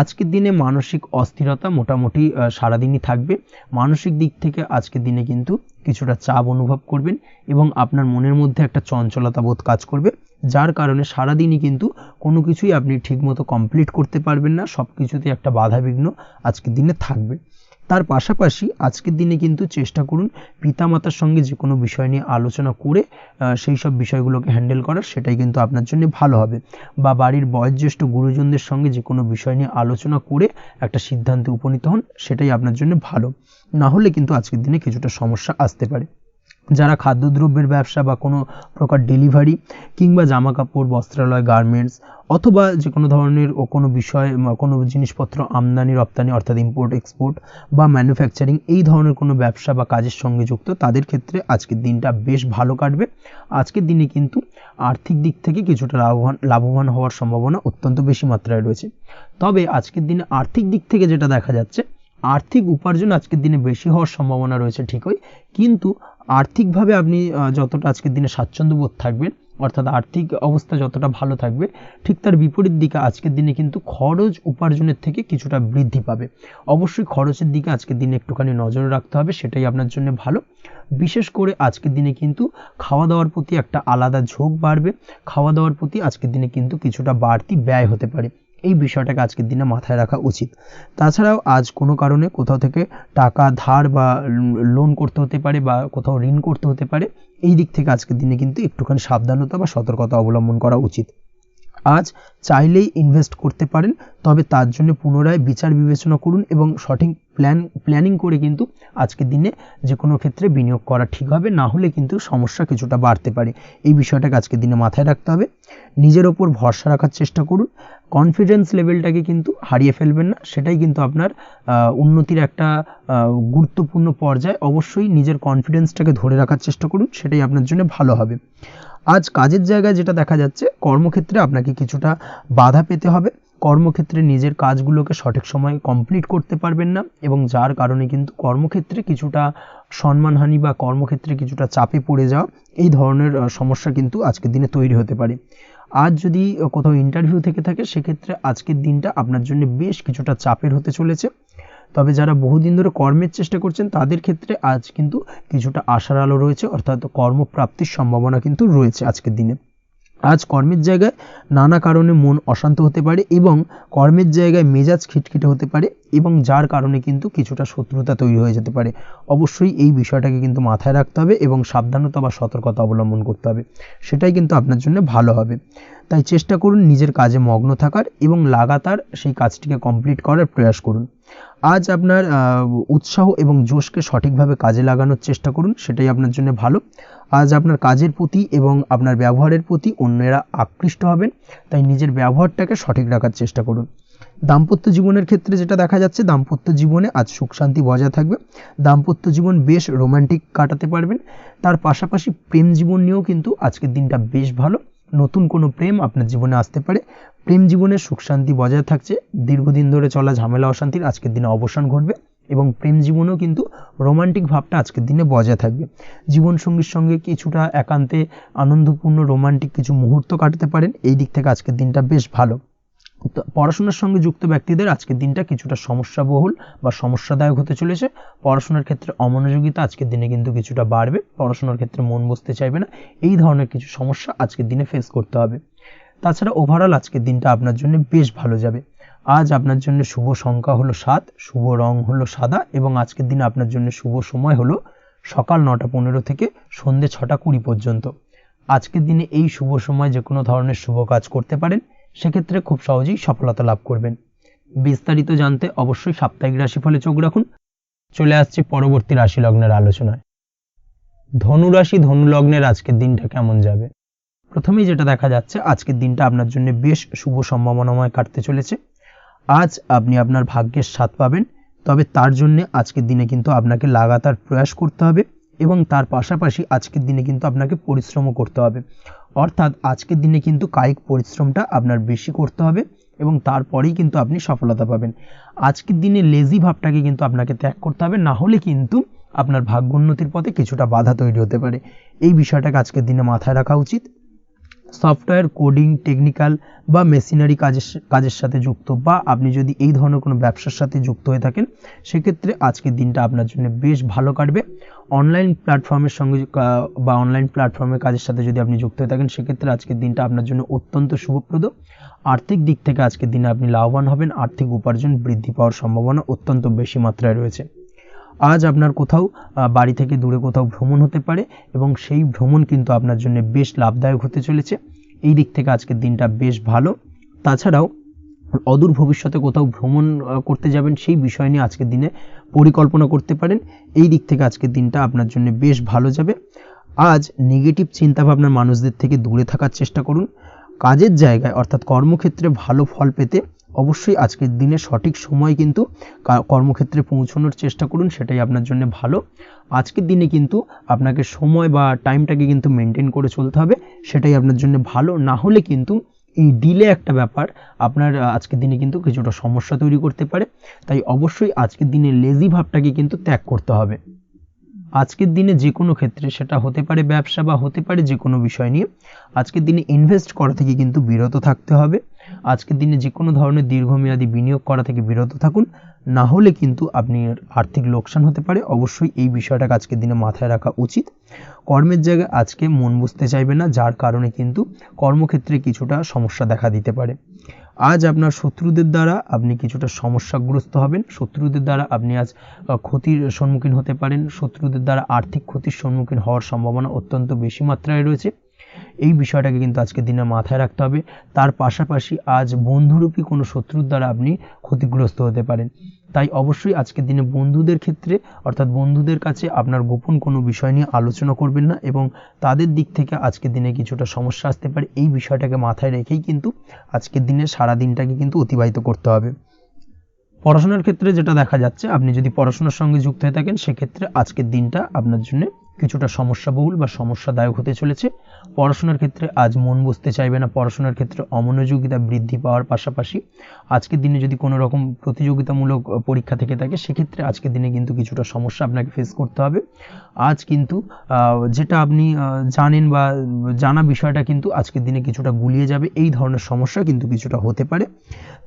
আজকের দিনে মানসিক অস্থিরতা মোটামুটি সারাদিনই থাকবে। মানসিক দিক থেকে আজকের দিনে কিন্তু কিছুটা চাপ অনুভব করবেন এবং আপনার মনের মধ্যে একটা চঞ্চলতা বোধ কাজ করবে, যার কারণে সারাদিনই কিন্তু কোনো কিছুই আপনি ঠিকমতো কমপ্লিট করতে পারবেন না। সব কিছুতে একটা বাধা বিঘ্ন আজকের দিনে থাকবে। তার পাশাপাশি আজকের দিনে কিন্তু চেষ্টা করুন পিতামাতার সঙ্গে যে কোনো বিষয় নিয়ে আলোচনা করে সেই সব বিষয়গুলোকে হ্যান্ডেল করার, সেটাই কিন্তু আপনার জন্য ভালো হবে। বা বাড়ির বয়োজ্যেষ্ঠ গুরুজনদের সঙ্গে যে কোনো বিষয় নিয়ে আলোচনা করে একটা সিদ্ধান্তে উপনীত হন, সেটাই আপনার জন্য ভালো। না হলে কিন্তু আজকের দিনে কিছুটা সমস্যা আসতে পারে। যারা খাদ্যদ্রব্যের ব্যবসা বা কোনো প্রকার ডেলিভারি কিংবা জামা কাপড়, বস্ত্রালয়, গার্মেন্টস অথবা যে কোনো ধরনের কোনো বিষয়, কোনো জিনিসপত্র আমদানি রপ্তানি অর্থাৎ ইম্পোর্ট এক্সপোর্ট বা ম্যানুফ্যাকচারিং, এই ধরনের কোনো ব্যবসা বা কাজের সঙ্গে যুক্ত, তাদের ক্ষেত্রে আজকের দিনটা বেশ ভালো কাটবে। আজকের দিনে কিন্তু আর্থিক দিক থেকে কিছুটা লাভবান হওয়ার সম্ভাবনা অত্যন্ত বেশি মাত্রায় রয়েছে। তবে আজকের দিনে আর্থিক দিক থেকে যেটা দেখা যাচ্ছে, আর্থিক উপার্জন আজকের দিনে বেশি হওয়ার সম্ভাবনা রয়েছে ঠিকই, কিন্তু আর্থিকভাবে আপনি যতটা আজকের দিনে স্বাচ্ছন্দ্য বোধ থাকবেন, অর্থাৎ আর্থিক অবস্থা যতটা ভালো থাকবে, ঠিক তার বিপরীত দিকে আজকের দিনে কিন্তু খরচ উপার্জনের থেকে কিছুটা বৃদ্ধি পাবে। অবশ্যই খরচের দিকে আজকের দিনে একটুখানি নজর রাখতে হবে, সেটাই আপনার জন্য ভালো। বিশেষ করে আজকের দিনে কিন্তু খাওয়া দাওয়ার প্রতি একটা আলাদা ঝোঁক বাড়বে। খাওয়া দাওয়ার প্রতি আজকের দিনে কিন্তু কিছুটা বাড়তি ব্যয় হতে পারে, এই বিষয়টাকে আজকের দিনে মাথায় রাখা উচিত। তাছাড়াও আজ কোনো কারণে কোথাও থেকে টাকা ধার বা লোন করতে হতে পারে বা কোথাও ঋণ করতে হতে পারে, এই দিক থেকে আজকের দিনে কিন্তু একটুখানি সাবধানতা বা সতর্কতা অবলম্বন করা উচিত। আজ চাইলেই ইনভেস্ট করতে পারেন, তবে তার জন্য পুনরায় বিচার বিবেচনা করুন এবং সঠিক প্ল্যানিং করে কিন্তু আজকের দিনে যে কোনো ক্ষেত্রে বিনিয়োগ করা ঠিক হবে, না হলে কিন্তু সমস্যা কিছুটা বাড়তে পারে। এই বিষয়টাকে আজকের দিনে মাথায় রাখতে হবে। নিজের ওপর ভরসা রাখার চেষ্টা করুন, কনফিডেন্স লেভেলটাকে কিন্তু হারিয়ে ফেলবেন না, সেটাই কিন্তু আপনার উন্নতির একটা গুরুত্বপূর্ণ পর্যায়। অবশ্যই নিজের কনফিডেন্সটাকে ধরে রাখার চেষ্টা করুন, সেটাই আপনার জন্য ভালো হবে। আজ কাজের জায়গায় যেটা দেখা যাচ্ছে, কর্মক্ষেত্রে আপনাকে কিছুটা বাধা পেতে হবে, কর্মক্ষেত্রে নিজের কাজগুলোকে সঠিক সময়ে কমপ্লিট করতে পারবেন না, এবং যার কারণে কিন্তু কর্মক্ষেত্রে কিছুটা সম্মানহানি বা কর্মক্ষেত্রে কিছুটা চাপে পড়ে যাওয়া, এই ধরনের সমস্যা কিন্তু আজকের দিনে তৈরি হতে পারে। আজ যদি কোথাও ইন্টারভিউ থেকে থাকে, সেক্ষেত্রে আজকের দিনটা আপনার জন্য বেশ কিছুটা চাপের হতে চলেছে। তবে যারা বহুদিন ধরে কর্মের চেষ্টা করছেন, তাদের ক্ষেত্রে আজ কিন্তু কিছুটা আশার আলো রয়েছে, অর্থাৎ কর্মপ্রাপ্তির সম্ভাবনা কিন্তু রয়েছে আজকের দিনে। আজ কর্মের জায়গায় নানা কারণে মন অশান্ত হতে পারে এবং কর্মের জায়গায় মেজাজ খিটখিটে হতে পারে, এবং যার কারণে কিন্তু কিছুটা শত্রুতা তৈরি হয়ে যেতে পারে। অবশ্যই এই বিষয়টাকে কিন্তু মাথায় রাখতে হবে এবং সাবধানতা বা সতর্কতা অবলম্বন করতে হবে, সেটাই কিন্তু আপনার জন্য ভালো হবে। তাই চেষ্টা করুন নিজের কাজে মগ্ন থাকার এবং লাগাতার সেই কাজটিকে কমপ্লিট করার প্রয়াস করুন। আজ আপনার উৎসাহ এবং জোশকে সঠিকভাবে কাজে লাগানোর চেষ্টা করুন, সেটাই আপনার জন্য ভালো। আজ আপনার কাজের প্রতি এবং আপনার ব্যবহারের প্রতি অন্যেরা আকৃষ্ট হবেন, তাই নিজের ব্যবহারটাকে সঠিক রাখার চেষ্টা করুন। দাম্পত্য জীবনের ক্ষেত্রে যেটা দেখা যাচ্ছে, দাম্পত্য জীবনে আজ সুখ শান্তি বজায় থাকবে, দাম্পত্য জীবন বেশ রোমান্টিক কাটাতে পারবেন। তার পাশাপাশি প্রেম জীবন নিয়েও কিন্তু আজকের দিনটা বেশ ভালো, নতুন কোনো প্রেম আপনার জীবনে আসতে পারে, প্রেম জীবনে সুখ শান্তি বজায় থাকছে, দীর্ঘদিন ধরে চলা ঝামেলা অশান্তির আজকের দিনে অবসান ঘটবে, এবং প্রেম জীবনেও কিন্তু রোমান্টিক ভাবটা আজকের দিনে বজায় থাকবে। জীবনসঙ্গীর সঙ্গে কিছুটা একান্তে আনন্দপূর্ণ রোমান্টিক কিছু মুহূর্ত কাটাতে পারেন, এই দিক থেকে আজকের দিনটা বেশ ভালো। পড়াশোনার সঙ্গে যুক্ত ব্যক্তিদের আজকের দিনটা কিছুটা সমস্যাবহুল বা সমস্যাদায়ক হতে চলেছে। পড়াশোনার ক্ষেত্রে অমনোযোগিতা আজকের দিনে কিন্তু কিছুটা বাড়বে, পড়াশোনার ক্ষেত্রে মন বসতে চাইবে না, এই ধরনের কিছু সমস্যা আজকের দিনে ফেস করতে হবে। তাছাড়া ওভারঅল আজকের দিনটা আপনার জন্য বেশ ভালো যাবে। আজ আপনার জন্য শুভ সংখ্যা হলো 7, শুভ রং হলো সাদা, এবং আজকের দিনে আপনার জন্য শুভ সময় হলো সকাল 9:15 থেকে সন্ধ্যে 6:20 পর্যন্ত। আজকের দিনে এই শুভ সময় যে কোনো ধরনের শুভ কাজ করতে পারেন, সেক্ষেত্রে খুব সহজেই সফলতা লাভ করবেন। বিস্তারিত জানতে অবশ্যই সাপ্তাহিক রাশিফলে চোখ রাখুন। চলে আসছে পরবর্তী রাশি লগ্নের আলোচনায়। ধনু রাশি ধনু লগ্নের আজকের দিনটা কেমন যাবে? প্রথমেই যেটা দেখা যাচ্ছে, আজকের দিনটা আপনার জন্য বেশ শুভ সম্ভাবনাময় কাটতে চলেছে। আজ আপনি আপনার ভাগ্যের স্বাদ পাবেন, তবে তার জন্য আজকের দিনে কিন্তু আপনাকে লাগাতার প্রয়াস করতে হবে, এবং তার পাশাপাশি আজকের দিনে কিন্তু আপনাকে পরিশ্রমও করতে হবে। অর্থাৎ আজকের দিনে কিন্তু কায়িক পরিশ্রমটা আপনার বেশি করতে হবে, এবং তারপরেই কিন্তু আপনি সফলতা পাবেন। আজকের দিনে লেজি ভাবটাকে কিন্তু আপনাকে ত্যাগ করতে হবে, না হলে কিন্তু আপনার ভাগ্যোন্নতির পথে কিছুটা বাধা তৈরি হতে পারে। এই বিষয়টাকে আজকের দিনে মাথায় রাখা উচিত। সফটওয়্যার কোডিং, টেকনিক্যাল বা মেশিনারি কাজের সাথে যুক্ত, বা আপনি যদি এই ধরনের কোনো ব্যবসার সাথে যুক্ত হয়ে থাকেন, সেক্ষেত্রে আজকের দিনটা আপনার জন্য বেশ ভালো কাটবে। অনলাইন প্ল্যাটফর্মের সঙ্গে বা অনলাইন প্ল্যাটফর্মের কাজের সাথে যদি আপনি যুক্ত হয়ে থাকেন, সেক্ষেত্রে আজকের দিনটা আপনার জন্য অত্যন্ত শুভপ্রদ। আর্থিক দিক থেকে আজকের দিনে আপনি লাভবান হবেন, আর্থিক উপার্জন বৃদ্ধি পাওয়ার সম্ভাবনা অত্যন্ত বেশি মাত্রায় রয়েছে। আজ আপনার কোথাও বাড়ি থেকে দূরে কোথাও ভ্রমণ হতে পারে, এবং সেই ভ্রমণ কিন্তু আপনার জন্য বেশ লাভদায়ক হতে চলেছে। এই দিক থেকে আজকের দিনটা বেশ ভালো। তাছাড়াও অদূর ভবিষ্যতে কোথাও ভ্রমণ করতে যাবেন, সেই বিষয় নিয়ে আজকের দিনে পরিকল্পনা করতে পারেন। এই দিক থেকে আজকের দিনটা আপনার জন্য বেশ ভালো যাবে। আজ নেগেটিভ চিন্তাভাবনার মানুষদের থেকে দূরে থাকার চেষ্টা করুন। কাজের জায়গায় অর্থাৎ কর্মক্ষেত্রে ভালো ফল পেতে অবশ্যই আজকের দিনে সঠিক সময় কিন্তু কর্মক্ষেত্রে পৌঁছানোর চেষ্টা করুন, সেটাই আপনার জন্য ভালো। আজকের দিনে কিন্তু আপনাকে সময় বা টাইমটাকে কিন্তু মেনটেন করে চলতে হবে, সেটাই আপনার জন্য ভালো। না হলে কিন্তু এই ডিলে একটা ব্যাপার আপনার আজকের দিনে কিন্তু কিছুটা সমস্যা তৈরি করতে পারে। তাই অবশ্যই আজকের দিনে লেজি ভাবটাকে কিন্তু ত্যাগ করতে হবে। আজকের দিনে যে কোনো ক্ষেত্রে, সেটা হতে পারে ব্যবসা বা হতে পারে যে কোনো বিষয় নিয়ে, আজকের দিনে ইনভেস্ট করা থেকে কিন্তু বিরত থাকতে হবে। আজকের দিনে যে কোনো ধরনের দীর্ঘমেয়াদী বিনিয়োগ করা থেকে বিরত থাকুন, না হলে কিন্তু আপনি আর্থিক লোকসান হতে পারে। অবশ্যই এই বিষয়টাকে আজকের দিনে মাথায় রাখা উচিত। কর্মের জায়গায় আজকে মন বসতে চাইবে না, যার কারণে কিন্তু কর্মক্ষেত্রে কিছুটা সমস্যা দেখা দিতে পারে। আজ আপনার শত্রুদের দ্বারা আপনি কিছুটা সমস্যাগ্রস্ত হবেন, শত্রুদের দ্বারা আপনি আজ ক্ষতির সম্মুখীন হতে পারেন, শত্রুদের দ্বারা আর্থিক ক্ষতির সম্মুখীন হওয়ার সম্ভাবনা অত্যন্ত বেশি মাত্রায় রয়েছে। এই বিষয়টাকে কিন্তু আজকের দিনে মাথায় রাখতে হবে। তার পাশাপাশি আজ বন্ধুরূপী কোনো শত্রুর দ্বারা আপনি ক্ষতিগ্রস্ত হতে পারেন, তাই অবশ্যই আজকের দিনে বন্ধুদের ক্ষেত্রে অর্থাৎ বন্ধুদের কাছে আপনার গোপন কোনো বিষয় নিয়ে আলোচনা করবেন না এবং তাদের দিক থেকে আজকের দিনে কিছুটা সমস্যা আসতে পারে। এই বিষয়টাকে মাথায় রেখেই কিন্তু আজকের দিনে সারা দিনটাকে কিন্তু অতিবাহিত করতে হবে। পড়াশোনার ক্ষেত্রে যেটা দেখা যাচ্ছে, আপনি যদি পড়াশোনার সঙ্গে যুক্ত হয়ে থাকেন সেক্ষেত্রে আজকের দিনটা আপনার জন্য কিছুটা সমস্যাবহুল বা সমস্যাদায়ক হতে চলেছে। পড়াশোনার ক্ষেত্রে আজ মন বসতে চাইবে না, পড়াশোনার ক্ষেত্রে অমনোযোগিতা বৃদ্ধি পাওয়ার পাশাপাশি আজকের দিনে যদি কোনো রকম প্রতিযোগিতামূলক পরীক্ষা থেকে থাকে সেক্ষেত্রে আজকের দিনে কিন্তু কিছুটা সমস্যা আপনাকে ফেস করতে হবে। আজ কিন্তু যেটা আপনি জানেন বা জানা বিষয়টা কিন্তু আজকের দিনে কিছুটা গুলিয়ে যাবে, এই ধরনের সমস্যা কিন্তু কিছুটা হতে পারে।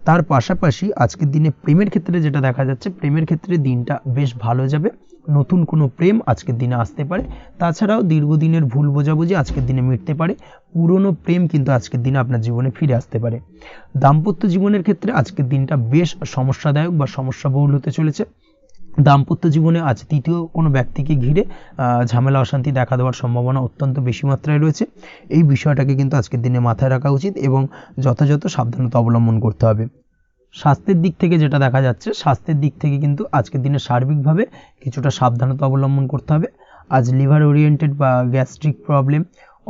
তার পাশাপাশি আজকের দিনে প্রেমের ক্ষেত্রে যেটা দেখা যাচ্ছে, প্রেমের ক্ষেত্রে দিনটা বেশ ভালো যাবে, নতুন কোনো প্রেম আজকের দিনে আসতে পারে। তাছাড়াও দীর্ঘদিনের ভুল বোঝাবুঝি আজকের দিনে মিটতে পারে, পুরনো প্রেম কিন্তু আজকের দিনে আপনার জীবনে ফিরে আসতে পারে। দাম্পত্য জীবনের ক্ষেত্রে আজকের দিনটা বেশ সমস্যাদায়ক বা সমস্যাবহুল হতে চলেছে। দাম্পত্য জীবনে আজ তৃতীয় কোনো ব্যক্তিকে ঘিরে ঝামেলা অশান্তি দেখা দেওয়ার সম্ভাবনা অত্যন্ত বেশি মাত্রায় রয়েছে। এই বিষয়টাকে কিন্তু আজকের দিনে মাথায় রাখা উচিত এবং যথাযথ সাবধানতা অবলম্বন করতে হবে। স্বাস্থ্যের দিক থেকে যেটা দেখা যাচ্ছে, স্বাস্থ্যের দিক থেকে কিন্তু আজকের দিনে সার্বিকভাবে কিছুটা সাবধানতা অবলম্বন করতে হবে। আজ লিভার ওরিয়েন্টেড বা গ্যাস্ট্রিক প্রবলেম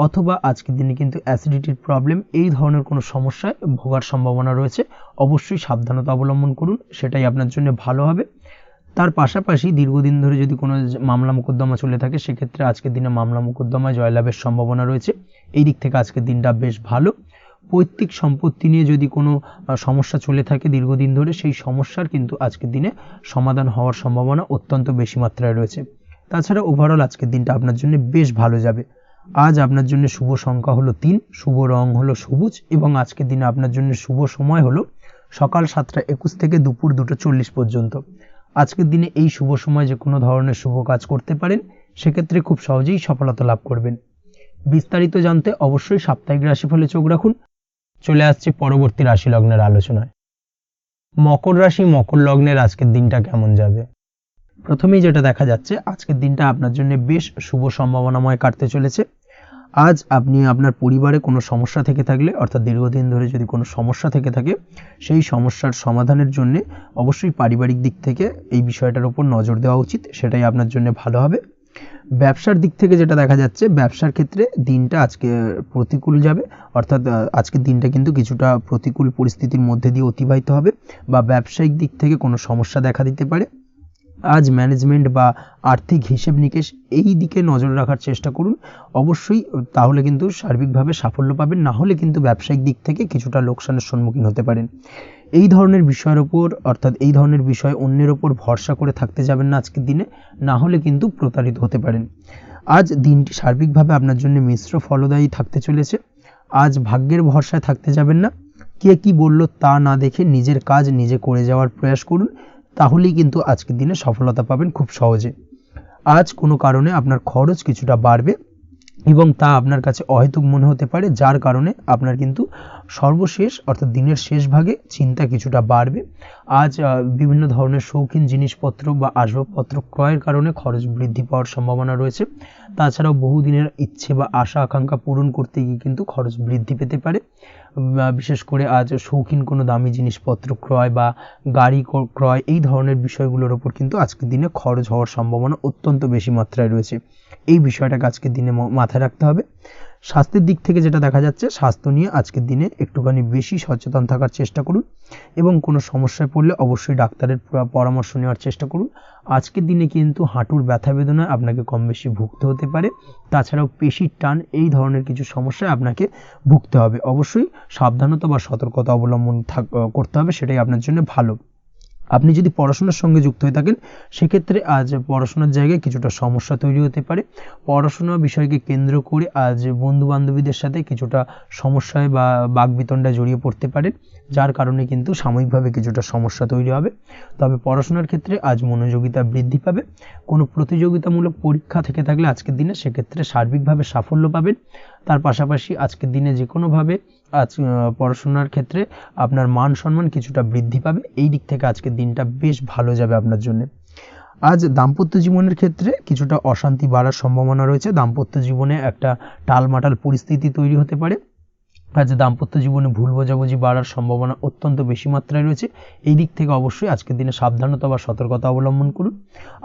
অথবা আজকের দিনে কিন্তু অ্যাসিডিটির প্রবলেম, এই ধরনের কোনো সমস্যায় ভোগার সম্ভাবনা রয়েছে। অবশ্যই সাবধানতা অবলম্বন করুন, সেটাই আপনার জন্য ভালো হবে। তার পাশাপাশি দীর্ঘদিন ধরে যদি কোনো মামলা মোকদ্দমা চলে থাকে সেক্ষেত্রে আজকের দিনে মামলা মোকদ্দমায় জয়লাভের সম্ভাবনা রয়েছে। এই দিক থেকে আজকের দিনটা বেশ ভালো। পৈতৃক সম্পত্তি নিয়ে যদি কোনো সমস্যা চলে থাকে দীর্ঘদিন ধরে, সেই সমস্যার কিন্তু আজকের দিনে সমাধান হওয়ার সম্ভাবনা অত্যন্ত বেশি মাত্রায় রয়েছে। তাছাড়া ওভারঅল আজকের দিনটা আপনার জন্য বেশ ভালো যাবে। আজ আপনার জন্য শুভ সংখ্যা হলো 3, শুভ রং হলো সবুজ এবং আজকের দিনে আপনার জন্য শুভ সময় হলো সকাল 7:21 থেকে দুপুর 2:40 পর্যন্ত। আজকের দিনে এই শুভ সময় যে কোনো ধরনের শুভ কাজ করতে পারেন, সেক্ষেত্রে খুব সহজেই সফলতা লাভ করবেন। বিস্তারিত জানতে অবশ্যই সাপ্তাহিক রাশিফলে চোখ রাখুন। চলে আসছে পরবর্তী রাশি লগ্নের আলোচনায়। মকর রাশি মকর লগ্নের আজকের দিনটা কেমন যাবে? প্রথমেই যেটা দেখা যাচ্ছে, আজকের দিনটা আপনার জন্য বেশ শুভ সম্ভাবনাময় কাটতে চলেছে। আজ আপনি আপনার পরিবারে কোনো সমস্যা থেকে থাকলে অর্থাৎ দীর্ঘদিন ধরে যদি কোনো সমস্যা থেকে থাকে, সেই সমস্যার সমাধানের জন্য অবশ্যই পারিবারিক দিক থেকে এই বিষয়টার উপর নজর দেওয়া উচিত, সেটাই আপনার জন্য ভালো হবে। ব্যবসার দিক থেকে যেটা দেখা যাচ্ছে, ব্যবসার ক্ষেত্রে দিনটা আজকে প্রতিকূল যাবে, অর্থাৎ আজকের দিনটা কিন্তু কিছুটা প্রতিকূল পরিস্থিতির মধ্যে দিয়ে অতিবাহিত হবে বা ব্যবসায়িক দিক থেকে কোনো সমস্যা দেখা দিতে পারে। আজ ম্যানেজমেন্ট বা আর্থিক হিসেব নিকেশ এই দিকে নজর রাখার চেষ্টা করুন অবশ্যই, তাহলে কিন্তু সার্বিকভাবে সাফল্য পাবেন, না হলে কিন্তু ব্যবসায়িক দিক থেকে কিছুটা লোকসানের সম্মুখীন হতে পারেন। এই ধরনের বিষয়ের ওপর অর্থাৎ এই ধরনের বিষয় অন্যের ওপর ভরসা করে থাকতে যাবেন না আজকের দিনে, না হলে কিন্তু প্রতারিত হতে পারেন। আজ দিনটি সার্বিকভাবে আপনার জন্য মিশ্র ফলদায়ী থাকতে চলেছে। আজ ভাগ্যের ভরসায় থাকতে যাবেন না, কে কি বলল তা না দেখে নিজের কাজ নিজে করে যাওয়ার প্রয়াস করুন, তাহলেই কিন্তু আজকের দিনে সফলতা পাবেন খুব সহজে। আজ কোনো কারণে আপনার খরচ কিছুটা বাড়বে এবং তা আপনার কাছে অহেতুক মনে হতে পারে, যার কারণে আপনার কিন্তু সর্বশেষ অর্থাৎ দিনের শেষ ভাগে চিন্তা কিছুটা বাড়বে। আজ বিভিন্ন ধরনের শৌখিন জিনিসপত্র বা আসবাবপত্র ক্রয়ের কারণে খরচ বৃদ্ধি পাওয়ার সম্ভাবনা রয়েছে। তাছাড়াও বহুদিনের ইচ্ছে বা আশা আকাঙ্ক্ষা পূরণ করতে গিয়ে কিন্তু খরচ বৃদ্ধি পেতে পারে। বিশেষ করে আজ শৌখিন কোনো দামি জিনিসপত্র ক্রয় বা গাড়ি ক্রয় এই ধরনের বিষয়গুলোর ওপর কিন্তু আজকের দিনে খরচ হওয়ার সম্ভাবনা অত্যন্ত বেশি মাত্রায় রয়েছে। এই বিষয়টাকে আজকের দিনে মাথায় রাখতে হবে। স্বাস্থ্যের দিক থেকে যেটা দেখা যাচ্ছে, স্বাস্থ্য নিয়ে আজকের দিনে একটুখানি বেশি সচেতন থাকার চেষ্টা করুন এবং কোনো সমস্যায় পড়লে অবশ্যই ডাক্তারের পরামর্শ নেওয়ার চেষ্টা করুন। আজকের দিনে কিন্তু হাঁটুর ব্যথা বেদনায় আপনাকে কম বেশি ভুগতে হতে পারে, তাছাড়াও পেশির টান এই ধরনের কিছু সমস্যায় আপনাকে ভুগতে হবে। অবশ্যই সাবধানতা বা সতর্কতা অবলম্বন করতে হবে, সেটাই আপনার জন্য ভালো। আপনি যদি পড়াশোনার সঙ্গে যুক্ত হয়ে থাকেন সেক্ষেত্রে আজ পড়াশোনার জায়গায় কিছুটা সমস্যা তৈরি হতে পারে। পড়াশোনা বিষয়কে কেন্দ্র করে আজ বন্ধু বান্ধবীদের সাথে কিছুটা সমস্যায় বা বাকবিতণ্ডায় জড়িয়ে পড়তে পারেন, যার কারণে কিন্তু সাময়িকভাবে কিছুটা সমস্যা তৈরি হবে। তবে পড়াশোনার ক্ষেত্রে আজ মনোযোগিতা বৃদ্ধি পাবে। কোনো প্রতিযোগিতামূলক পরীক্ষা থেকে থাকলে আজকের দিনে সেক্ষেত্রে সার্বিকভাবে সাফল্য পাবেন। তার পাশাপাশি আজকের দিনে যে কোনোভাবে আজ পড়াশোনার ক্ষেত্রে আপনার মান সম্মান কিছুটা বৃদ্ধি পাবে। এই দিক থেকে আজকের দিনটা বেশ ভালো যাবে আপনার জন্য। আজ দাম্পত্য জীবনের ক্ষেত্রে কিছুটা অশান্তি বাড়ার সম্ভাবনা রয়েছে, দাম্পত্য জীবনে একটা টালমাটাল পরিস্থিতি তৈরি হতে পারে। আজ দাম্পত্য জীবনে ভুল বোঝাবুঝি বাড়ার সম্ভাবনা অত্যন্ত বেশি মাত্রায় রয়েছে। এই দিক থেকে অবশ্যই আজকের দিনে সাবধানতা বা সতর্কতা অবলম্বন করুন।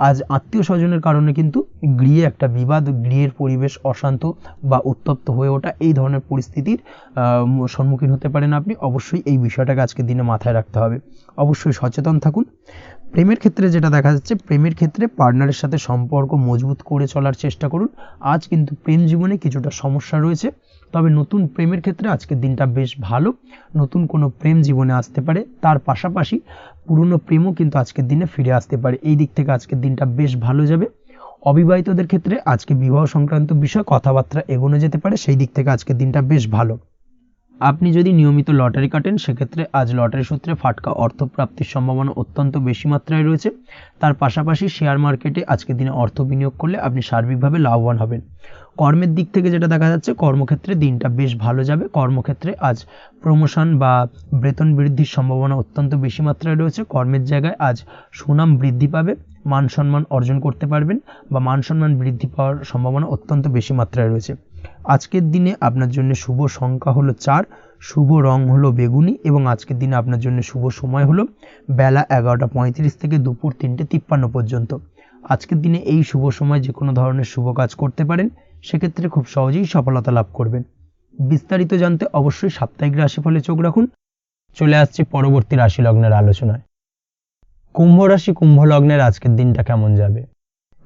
আজ আত্মীয় স্বজনের কারণে কিন্তু গৃহে একটা বিবাদ, গৃহের পরিবেশ অশান্ত বা উত্তপ্ত হয়ে ওঠা, এই ধরনের পরিস্থিতির সম্মুখীন হতে পারেন আপনি। অবশ্যই এই বিষয়টাকে আজকের দিনে মাথায় রাখতে হবে। অবশ্যই সচেতন থাকুন। প্রেমের ক্ষেত্রে যেটা দেখা যাচ্ছে, প্রেমের ক্ষেত্রে পার্টনারের সাথে সম্পর্ক মজবুত করে চলার চেষ্টা করুন। আজ কিন্তু প্রেম জীবনে কিছুটা সমস্যা রয়েছে, তবে নতুন প্রেমের ক্ষেত্রে আজকের দিনটা বেশ ভালো। নতুন কোনো প্রেম জীবনে আসতে পারে, তার পাশাপাশি পুরনো প্রেমও কিন্তু আজকের দিনে ফিরে আসতে পারে। এই দিক থেকে আজকের দিনটা বেশ ভালো যাবে। অবিবাহিতদের ক্ষেত্রে আজকে বিবাহ সংক্রান্ত বিষয় কথাবার্তা এগোনো যেতে পারে, সেই দিক থেকে আজকের দিনটা বেশ ভালো। আপনি যদি নিয়মিত লটারি কাটেন, সেক্ষেত্রে আজ লটারি সূত্রে ফাটকা অর্থপ্রাপ্তির সম্ভাবনা অত্যন্ত বেশি মাত্রায় রয়েছে। তার পাশাপাশি শেয়ার মার্কেটে আজকের দিনে অর্থ বিনিয়োগ করলে আপনি সার্বিকভাবে লাভবান হবেন। কর্মের দিক থেকে যেটা দেখা যাচ্ছে, কর্মক্ষেত্রে দিনটা বেশ ভালো যাবে। কর্মক্ষেত্রে আজ প্রমোশন বা বেতন বৃদ্ধির সম্ভাবনা অত্যন্ত বেশি মাত্রায় রয়েছে। কর্মের জায়গায় আজ সুনাম বৃদ্ধি পাবে, মান সম্মান অর্জন করতে পারবেন বা মান সম্মান বৃদ্ধি পাওয়ার সম্ভাবনা অত্যন্ত বেশি মাত্রায় রয়েছে। আজকের দিনে আপনার জন্য শুভ সংখ্যা হলো 4, শুভ রং হলো বেগুনি এবং আজকের দিনে আপনার জন্য শুভ সময় হলো বেলা 11:35 থেকে দুপুর 3:53 পর্যন্ত। আজকের দিনে এই শুভ সময় যে কোনো ধরনের শুভ কাজ করতে পারেন, সেক্ষেত্রে খুব সহজেই সফলতা লাভ করবেন। বিস্তারিত জানতে অবশ্যই সাপ্তাহিক রাশিফলে চোখ রাখুন। চলে আসছে পরবর্তী রাশি লগ্নের আলোচনায়। কুম্ভ রাশি, কুম্ভ লগ্নের আজকের দিনটা কেমন যাবে?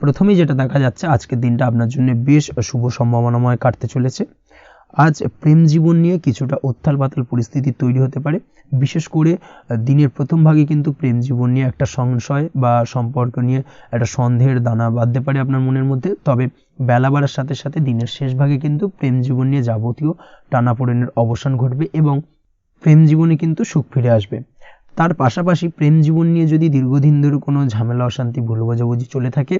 প্রথমেই যেটা দেখা যাচ্ছে, আজকের দিনটা আপনার জন্য বেশ শুভ সম্ভাবনাময় কাটতে চলেছে। আজ প্রেম জীবন নিয়ে কিছুটা উত্থাল পাতাল পরিস্থিতি তৈরি হতে পারে। বিশেষ করে দিনের প্রথম ভাগে কিন্তু প্রেম জীবন নিয়ে একটা সংশয় বা সম্পর্ক নিয়ে একটা সন্দেহের দানা বাঁধতে পারে আপনার মনের মধ্যে। তবে বেলা বাড়ার সাথে সাথে দিনের শেষ ভাগে কিন্তু প্রেম জীবন নিয়ে যাবতীয় টানাপোড়েনের অবসান ঘটবে এবং প্রেম জীবনে কিন্তু সুখ ফিরে আসবে। তার পাশাপাশি প্রেম জীবন নিয়ে যদি দীর্ঘদিন ধরে কোনো ঝামেলা অশান্তি ভুল বোঝাবুঝি চলে থাকে,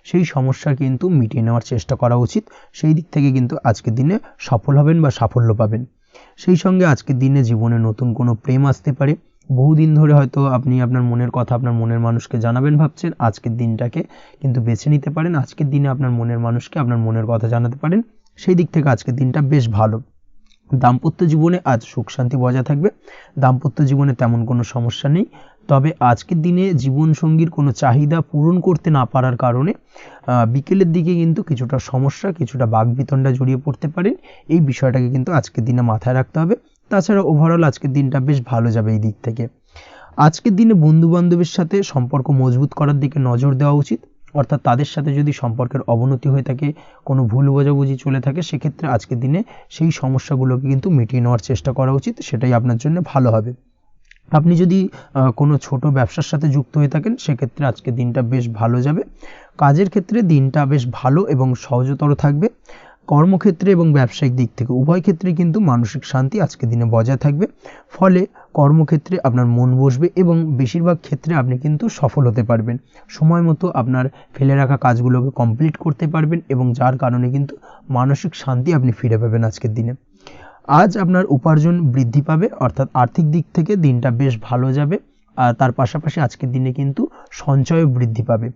সেই সমস্যা কিন্তু মিটিয়ে নেওয়ার চেষ্টা করা উচিত। সেই দিক থেকে কিন্তু আজকের দিনে সফল হবেন বা সাফল্য পাবেন। সেই সঙ্গে আজকের দিনে জীবনে নতুন কোনো প্রেম আসতে পারে। বহুদিন ধরে হয়তো আপনি আপনার মনের কথা আপনার মনের মানুষকে জানাবেন ভাবছেন, আজকের দিনটাকে কিন্তু বেছে নিতে পারেন। আজকের দিনে আপনার মনের মানুষকে আপনার মনের কথা জানাতে পারেন। সেই দিক থেকে আজকের দিনটা বেশ ভালো। দাম্পত্য জীবনে আজ সুখ শান্তি বজায় থাকবে। দাম্পত্য জীবনে তেমন কোনো সমস্যা নেই। তবে আজকের দিনে জীবনসঙ্গীর কোনো চাহিদা পূরণ করতে না পারার কারণে বিকেলের দিকে কিন্তু কিছুটা সমস্যা, কিছুটা বাকবিতণ্ডা জড়িয়ে পড়তে পারেন। এই বিষয়টাকে কিন্তু আজকের দিনে মাথায় রাখতে হবে। তাছাড়া ওভারঅল আজকের দিনটা বেশ ভালো যাবে এই দিক থেকে। আজকের দিনে বন্ধু বান্ধবের সাথে সম্পর্ক মজবুত করার দিকে নজর দেওয়া উচিত। অর্থাৎ তাদের সাথে যদি সম্পর্কের অবনতি হয়ে থাকে, কোনো ভুল বোঝাবুঝি চলে থাকে, সেক্ষেত্রে আজকের দিনে সেই সমস্যাগুলোকে কিন্তু মিটিয়ে নেওয়ার চেষ্টা করা উচিত। সেটাই আপনার জন্য ভালো হবে। আপনি যদি কোনো ছোট ব্যবসার সাথে যুক্ত হয়ে থাকেন, সেক্ষেত্রে আজকের দিনটা বেশ ভালো যাবে। কাজের ক্ষেত্রে দিনটা বেশ ভালো এবং সহজতর থাকবে। কর্মক্ষেত্রে এবং ব্যবসায়িক দিক থেকে উভয় ক্ষেত্রে কিন্তু মানসিক শান্তি আজকের দিনে বজায় থাকবে। ফলে কর্মক্ষেত্রে আপনার মন বসবে এবং বেশিরভাগ ক্ষেত্রে আপনি কিন্তু সফল হতে পারবেন। সময় মতো আপনার ফেলে রাখা কাজগুলোকে কমপ্লিট করতে পারবেন এবং যার কারণে কিন্তু মানসিক শান্তি আপনি ফিরে পাবেন আজকের দিনে। আজ আপনার উপার্জন বৃদ্ধি পাবে, অর্থাৎ আর্থিক দিক থেকে দিনটা বেশ ভালো যাবে। আর তার পাশাপাশি আজকের দিনে কিন্তু সঞ্চয়ও বৃদ্ধি পাবে।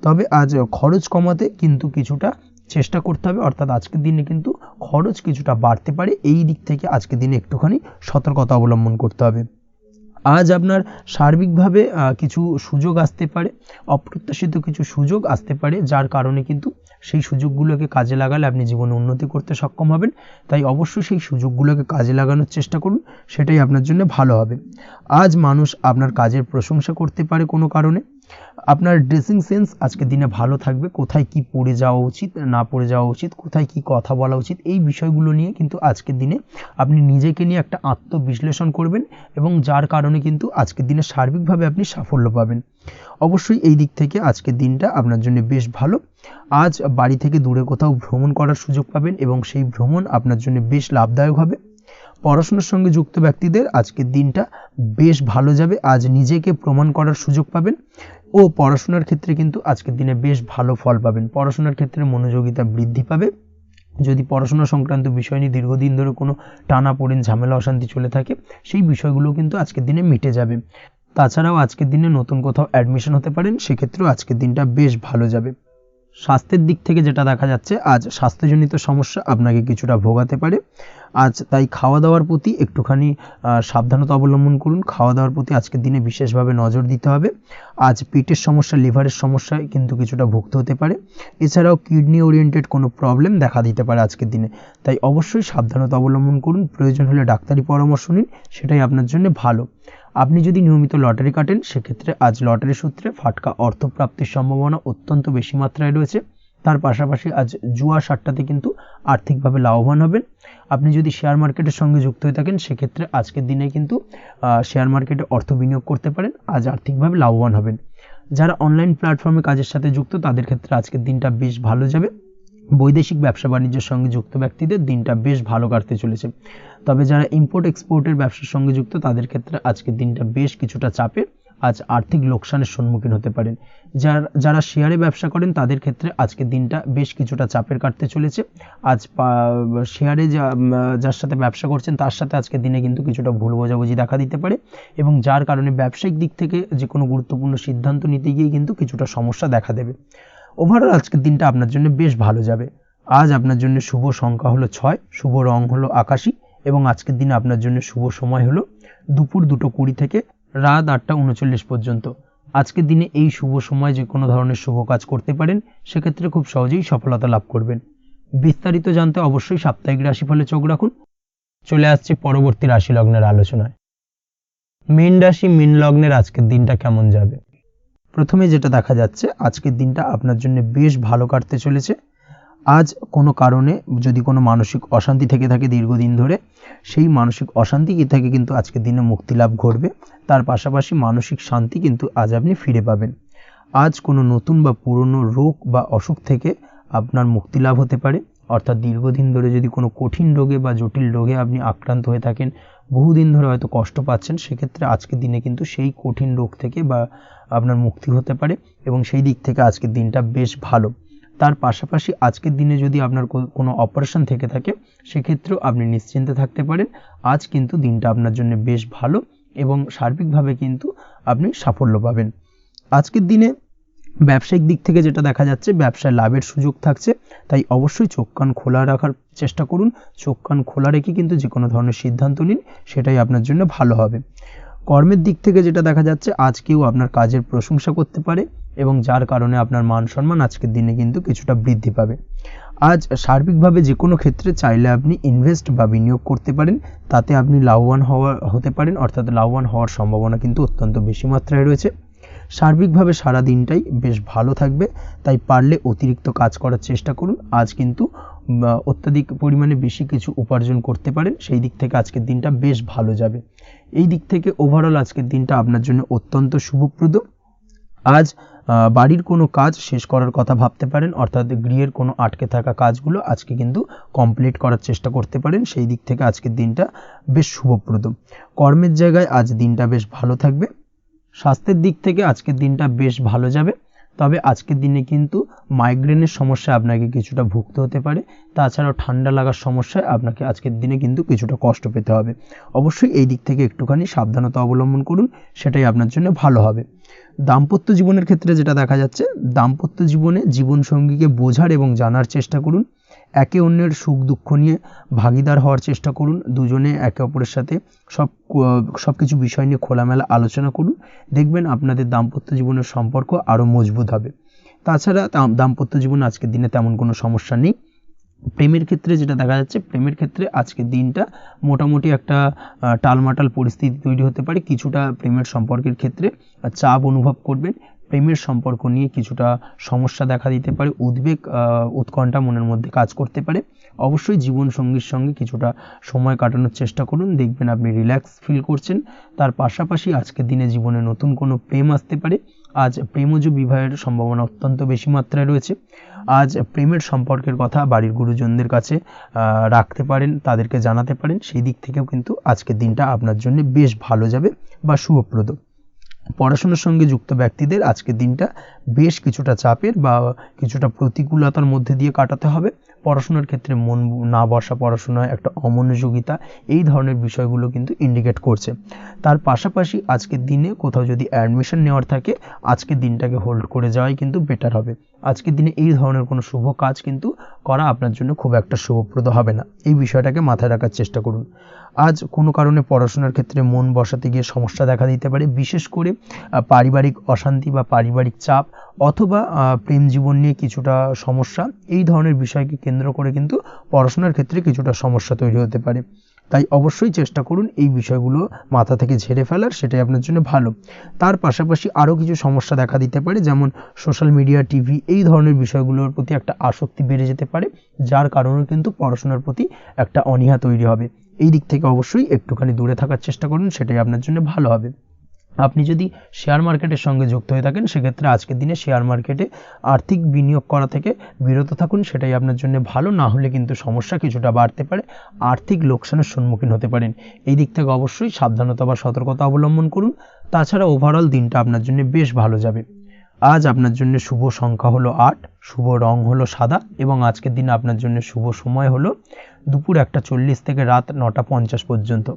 তবে আজ খরচ কমাতে কিন্তু কিছুটা চেষ্টা করতে হবে, অর্থাৎ আজকের দিনে কিন্তু খরচ কিছুটা বাড়তে পারে। এই দিক থেকে আজকের দিনে একটুখানি সতর্কতা অবলম্বন করতে হবে। আজ আপনার সার্বিকভাবে কিছু সুযোগ আসতে পারে, অপ্রত্যাশিত কিছু সুযোগ আসতে পারে, যার কারণে কিন্তু সেই সুযোগগুলোকে কাজে লাগালে আপনি জীবনে উন্নতি করতে সক্ষম হবেন। তাই অবশ্যই সেই সুযোগগুলোকে কাজে লাগানোর চেষ্টা করুন, সেটাই আপনার জন্য ভালো হবে। আজ মানুষ আপনার কাজের প্রশংসা করতে পারে কোনো কারণে। আপনার ড্রেসিং সেন্স আজকের দিনে ভালো থাকবে। কোথায় কি পরে যাওয়া উচিত, না পরে যাওয়া উচিত, কোথায় কি কথা বলা উচিত, এই বিষয়গুলো নিয়ে কিন্তু আজকের দিনে আপনি নিজেকে নিয়ে একটা আত্মবিশ্লেষণ করবেন এবং যার কারণে কিন্তু আজকের দিনে সার্বিকভাবে আপনি সাফল্য পাবেন। অবশ্যই এই দিক থেকে আজকের দিনটা আপনার জন্য বেশ ভালো। আজ বাড়ি থেকে দূরে কোথাও ভ্রমণ করার সুযোগ পাবেন এবং সেই ভ্রমণ আপনার জন্য বেশ লাভদায়ক হবে। পড়াশোনার সঙ্গে যুক্ত ব্যক্তিদের আজকের দিনটা বেশ ভালো যাবে। আজ নিজেকে প্রমাণ করার সুযোগ পাবেন ও পড়াশোনার ক্ষেত্রে কিন্তু আজকের দিনে বেশ ভালো ফল পাবেন। পড়াশোনার ক্ষেত্রে মনোযোগিতা বৃদ্ধি পাবে। যদি পড়াশোনা সংক্রান্ত বিষয় নিয়ে দীর্ঘদিন ধরে কোনো টানাপোড়েন ঝামেলা অশান্তি চলে থাকে, সেই বিষয়গুলো কিন্তু আজকের দিনে মিটে যাবে। তাছাড়াও আজকের দিনে নতুন কোথাও অ্যাডমিশন হতে পারেন, সেক্ষেত্রেও আজকের দিনটা বেশ ভালো যাবে। স্বাস্থ্যের দিক থেকে যেটা দেখা যাচ্ছে, আজ স্বাস্থ্যজনিত সমস্যা আপনাকে কিছুটা ভোগাতে পারে। আজ তাই খাওয়া দাওয়ার প্রতি একটুখানি সাবধানতা অবলম্বন করুন। খাওয়া দাওয়ার প্রতি আজকের দিনে বিশেষভাবে নজর দিতে হবে। আজ পেটের সমস্যা, লিভারের সমস্যায় কিন্তু কিছুটা ভুগতে হতে পারে। এছাড়াও কিডনি ওরিয়েন্টেড কোনো প্রবলেম দেখা দিতে পারে আজকের দিনে, তাই অবশ্যই সাবধানতা অবলম্বন করুন। প্রয়োজন হলে ডাক্তারি পরামর্শ নিন, সেটাই আপনার জন্য ভালো। আপনি যদি নিয়মিত লটারি কাটেন, সেক্ষেত্রে আজ লটারি সূত্রে ফাটকা অর্থপ্রাপ্তির সম্ভাবনা অত্যন্ত বেশি মাত্রায় রয়েছে। তার পাশাপাশি আজ জুয়া সাট্টাতে কিন্তু আর্থিকভাবে লাভবান হবেন। আপনি যদি শেয়ার মার্কেটের সঙ্গে যুক্ত হয়ে থাকেন, সেক্ষেত্রে আজকের দিনে কিন্তু শেয়ার মার্কেটে অর্থ বিনিয়োগ করতে পারেন, আজ আর্থিকভাবে লাভবান হবেন। যারা অনলাইন প্ল্যাটফর্মে কাজের সাথে যুক্ত, তাদের ক্ষেত্রে আজকের দিনটা বেশ ভালো যাবে। বৈদেশিক ব্যবসা বাণিজ্যের সঙ্গে যুক্ত ব্যক্তিদের দিনটা বেশ ভালো কাটতে চলেছে। তবে যারা ইম্পোর্ট এক্সপোর্টের ব্যবসার সঙ্গে যুক্ত, তাদের ক্ষেত্রে আজকের দিনটা বেশ কিছুটা চাপের। আজ আর্থিক লোকসানের সম্মুখীন হতে পারেন। যারা শেয়ারে ব্যবসা করেন, তাদের ক্ষেত্রে আজকের দিনটা বেশ কিছুটা চাপের কাটতে চলেছে। আজ শেয়ারে যার সাথে ব্যবসা করছেন, তার সাথে আজকের দিনে কিন্তু কিছুটা ভুল বোঝাবুঝি দেখা দিতে পারে, এবং যার কারণে ব্যবসায়িক দিক থেকে যে কোনো গুরুত্বপূর্ণ সিদ্ধান্ত নিতে গিয়ে কিন্তু কিছুটা সমস্যা দেখা দেবে। ওভারঅল আজকের দিনটা আপনার জন্য বেশ ভালো যাবে। আজ আপনার জন্য শুভ সংখ্যা হলো 6, শুভ রং হলো আকাশী, এবং আজকের দিনে আপনার জন্য শুভ সময় হলো দুপুর 2:20 থেকে রাত 8:39 পর্যন্ত। আজকের দিনে এই শুভ সময় যে কোনো ধরনের শুভ কাজ করতে পারেন, সেক্ষেত্রে খুব সহজেই সফলতা লাভ করবেন। বিস্তারিত জানতে অবশ্যই সাপ্তাহিক রাশিফলে চোখ রাখুন। চলে আসছে পরবর্তী রাশি লগ্নের আলোচনায়। মীন রাশি, মীন লগ্নের আজকের দিনটা কেমন যাবে? প্রথমে যেটা দেখা যাচ্ছে, আজকের দিনটা আপনার জন্য বেশ ভালো কাটতে চলেছে। আজ কোনো কারণে যদি কোনো মানসিক অশান্তি থেকে থাকে দীর্ঘদিন ধরে, সেই মানসিক অশান্তি থেকে কিন্তু আজকের দিনে মুক্তি লাভ ঘটবে। তার পাশাপাশি মানসিক শান্তি কিন্তু আজ আপনি ফিরে পাবেন। আজ কোনো নতুন বা পুরনো রোগ বা অসুখ থেকে আপনার মুক্তি লাভ হতে পারে। অর্থাৎ দীর্ঘদিন ধরে যদি কোনো কঠিন রোগে বা জটিল রোগে আপনি আক্রান্ত হয়ে থাকেন, বহুদিন ধরে হয়তো কষ্ট পাচ্ছেন, সেক্ষেত্রে আজকের দিনে কিন্তু সেই কঠিন রোগ থেকে বা আপনার মুক্তি হতে পারে, এবং সেই দিক থেকে আজকের দিনটা বেশ ভালো। তার পাশাপাশি আজকের দিনে যদি আপনার কোনো অপারেশন থেকে থাকে, সেক্ষেত্রেও আপনি নিশ্চিন্তে থাকতে পারেন। আজ কিন্তু দিনটা আপনার জন্য বেশ ভালো, এবং সার্বিকভাবে কিন্তু আপনি সাফল্য পাবেন। আজকের দিনে ব্যবসায়িক দিক থেকে যেটা দেখা যাচ্ছে, ব্যবসায় লাভের সুযোগ থাকছে, তাই অবশ্যই চোখ কান খোলা রাখার চেষ্টা করুন। চোখ কান খোলা রেখে কিন্তু যে কোনো ধরনের সিদ্ধান্ত নিন, সেটাই আপনার জন্য ভালো হবে। কর্মের দিক থেকে যেটা দেখা যাচ্ছে, আজ কেউ আপনার কাজের প্রশংসা করতে পারে, এবং যার কারণে আপনার মান সম্মান আজকের দিনে কিন্তু কিছুটা বৃদ্ধি পাবে। আজ সার্বিকভাবে যে কোনো ক্ষেত্রে চাইলে আপনি ইনভেস্ট বা বিনিয়োগ করতে পারেন, তাতে আপনি লাভবান হতে পারেন, অর্থাৎ লাভবান হওয়ার সম্ভাবনা কিন্তু অত্যন্ত বেশি মাত্রায় রয়েছে। সার্বিকভাবে সারা দিনটাই বেশ ভালো থাকবে, তাই পারলে অতিরিক্ত কাজ করার চেষ্টা করুন। আজ কিন্তু অত্যাধিক পরিমাণে বেশি কিছু উপার্জন করতে পারেন, সেই দিক থেকে আজকের দিনটা বেশ ভালো যাবে। এই দিক থেকে ওভারঅল আজকের দিনটা আপনার জন্য অত্যন্ত শুভপ্রদ। আজ বাড়ির কোনো কাজ শেষ করার কথা ভাবতে পারেন, অর্থাৎ গৃহের কোনো আটকে থাকা কাজগুলো আজকে কিন্তু কমপ্লিট করার চেষ্টা করতে পারেন। সেই দিক থেকে আজকের দিনটা বেশ শুভপ্রদ। কর্মের জায়গায় আজ দিনটা বেশ ভালো থাকবে। স্বাস্থ্যের দিক থেকে আজকের দিনটা বেশ ভালো যাবে, তবে আজকের দিনে কিন্তু মাইগ্রেনের সমস্যা আপনাকে কিছুটা ভুগতে হতে পারে। তাছাড়াও ঠান্ডা লাগার সমস্যায় আপনাকে আজকের দিনে কিন্তু কিছুটা কষ্ট পেতে হবে। অবশ্যই এই দিক থেকে একটুখানি সাবধানতা অবলম্বন করুন, সেটাই আপনার জন্য ভালো হবে। দাম্পত্য জীবনের ক্ষেত্রে যেটা দেখা যাচ্ছে, দাম্পত্য জীবনে জীবনসঙ্গীকে বোঝার এবং জানার চেষ্টা করুন। একে অন্যের সুখ দুঃখ নিয়ে ভাগিদার হওয়ার চেষ্টা করুন। দুজনে একে অপরের সাথে সব কিছু বিষয় নিয়ে খোলামেলা আলোচনা করুন। দেখবেন আপনাদের দাম্পত্য জীবনের সম্পর্ক আরও মজবুত হবে। তাছাড়া দাম্পত্য জীবনে আজকের দিনে তেমন কোনো সমস্যা নেই। প্রেমের ক্ষেত্রে যেটা দেখা যাচ্ছে, প্রেমের ক্ষেত্রে আজকের দিনটা মোটামুটি একটা টালমাটাল পরিস্থিতি তৈরি হতে পারে। কিছুটা প্রেমের সম্পর্কের ক্ষেত্রে চাপ অনুভব করবেন। প্রেমের সম্পর্ক নিয়ে কিছুটা সমস্যা দেখা দিতে পারে, উদ্বেগ উৎকণ্ঠা মনের মধ্যে কাজ করতে পারে। অবশ্যই জীবন সঙ্গীর সঙ্গে কিছুটা সময় কাটানোর চেষ্টা করুন, দেখবেন আপনি রিল্যাক্স ফিল করছেন। তার পাশাপাশি আজকের দিনে জীবনে নতুন কোনো প্রেম আসতে পারে। আজ প্রেমজ বিবাহের সম্ভাবনা অত্যন্ত বেশি মাত্রায় রয়েছে। আজ প্রেমের সম্পর্কের কথা বাড়ির গুরুজনদের কাছে রাখতে পারেন, তাদেরকে জানাতে পারেন। সেই দিক থেকেও কিন্তু আজকের দিনটা আপনার জন্য বেশ ভালো যাবে বা শুভপ্রদ। পড়াশোনার সঙ্গে যুক্ত ব্যক্তিদের আজকের দিনটা বেশ কিছুটা চাপের বা কিছুটা প্রতিকূলতার মধ্যে দিয়ে কাটাতে হবে। পড়াশোনার ক্ষেত্রে মন না বসা, পড়াশোনায় একটা অমনোযোগিতা, এই ধরনের বিষয়গুলো কিন্তু ইন্ডিকেট করছে। তার পাশাপাশি আজকের দিনে কোথাও যদি অ্যাডমিশন নেওয়ার থাকে, আজকের দিনটাকে হোল্ড করে যাওয়াই কিন্তু বেটার হবে। আজকের দিনে এই ধরনের কোনো শুভ কাজ কিন্তু করা আপনার জন্য খুব একটা শুভপ্রদ হবে না, এই বিষয়টাকে মাথায় রাখার চেষ্টা করুন। আজ কোনো কারণে পড়াশোনার ক্ষেত্রে মন বসাতে গিয়ে সমস্যা দেখা দিতে পারে, বিশেষ করে পারিবারিক অশান্তি বা পারিবারিক চাপ অথবা প্রেম জীবন নিয়ে কিছুটা সমস্যা, এই ধরনের বিষয়কে কেন্দ্র করে কিন্তু পড়াশোনার ক্ষেত্রে কিছুটা সমস্যা তৈরি হতে পারে। তাই অবশ্যই চেষ্টা করুন এই বিষয়গুলো মাথা থেকে ঝেড়ে ফেলার, সেটাই আপনার জন্য ভালো। তার পাশাপাশি আরও কিছু সমস্যা দেখা দিতে পারে, যেমন সোশ্যাল মিডিয়া, টিভি, এই ধরনের বিষয়গুলোর প্রতি একটা আসক্তি বেড়ে যেতে পারে, যার কারণে কিন্তু পড়াশোনার প্রতি একটা অনীহা তৈরি হবে। এই দিক থেকে অবশ্যই একটুখানি দূরে থাকার চেষ্টা করুন, সেটাই আপনার জন্য ভালো হবে। আপনি যদি শেয়ার মার্কেটের সঙ্গে যুক্ত হয়ে থাকেন, সেক্ষেত্রে আজকের দিনে শেয়ার মার্কেটে আর্থিক বিনিয়োগ করা থেকে বিরত থাকুন, সেটাই আপনার জন্য ভালো। না হলে কিন্তু সমস্যা কিছুটা বাড়তে পারে, আর্থিক লোকসানের সম্মুখীন হতে পারেন। এই দিক থেকে অবশ্যই সাবধানতা বা সতর্কতা অবলম্বন করুন। তাছাড়া ওভারঅল দিনটা আপনার জন্য বেশ ভালো যাবে। আজ আপনার জন্য শুভ সংখ্যা হলো 8, শুভ রং হলো সাদা, এবং আজকের দিনে আপনার জন্য শুভ সময় হলো দুপুর 1:40 থেকে রাত 9:50 পর্যন্ত।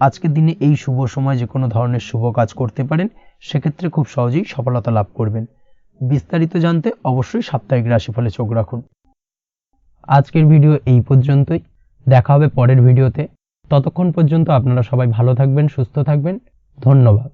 আজকের দিনে এই শুভ সময় যে কোনো ধরনের শুভ কাজ করতে পারেন, সেক্ষেত্রে খুব সহজেই সফলতা লাভ করবেন। বিস্তারিত জানতে অবশ্যই সাপ্তাহিক রাশিফলে চোখ রাখুন। আজকের ভিডিও এই পর্যন্তই, দেখা হবে পরের ভিডিওতে। ততক্ষণ পর্যন্ত আপনারা সবাই ভালো থাকবেন, সুস্থ থাকবেন। ধন্যবাদ।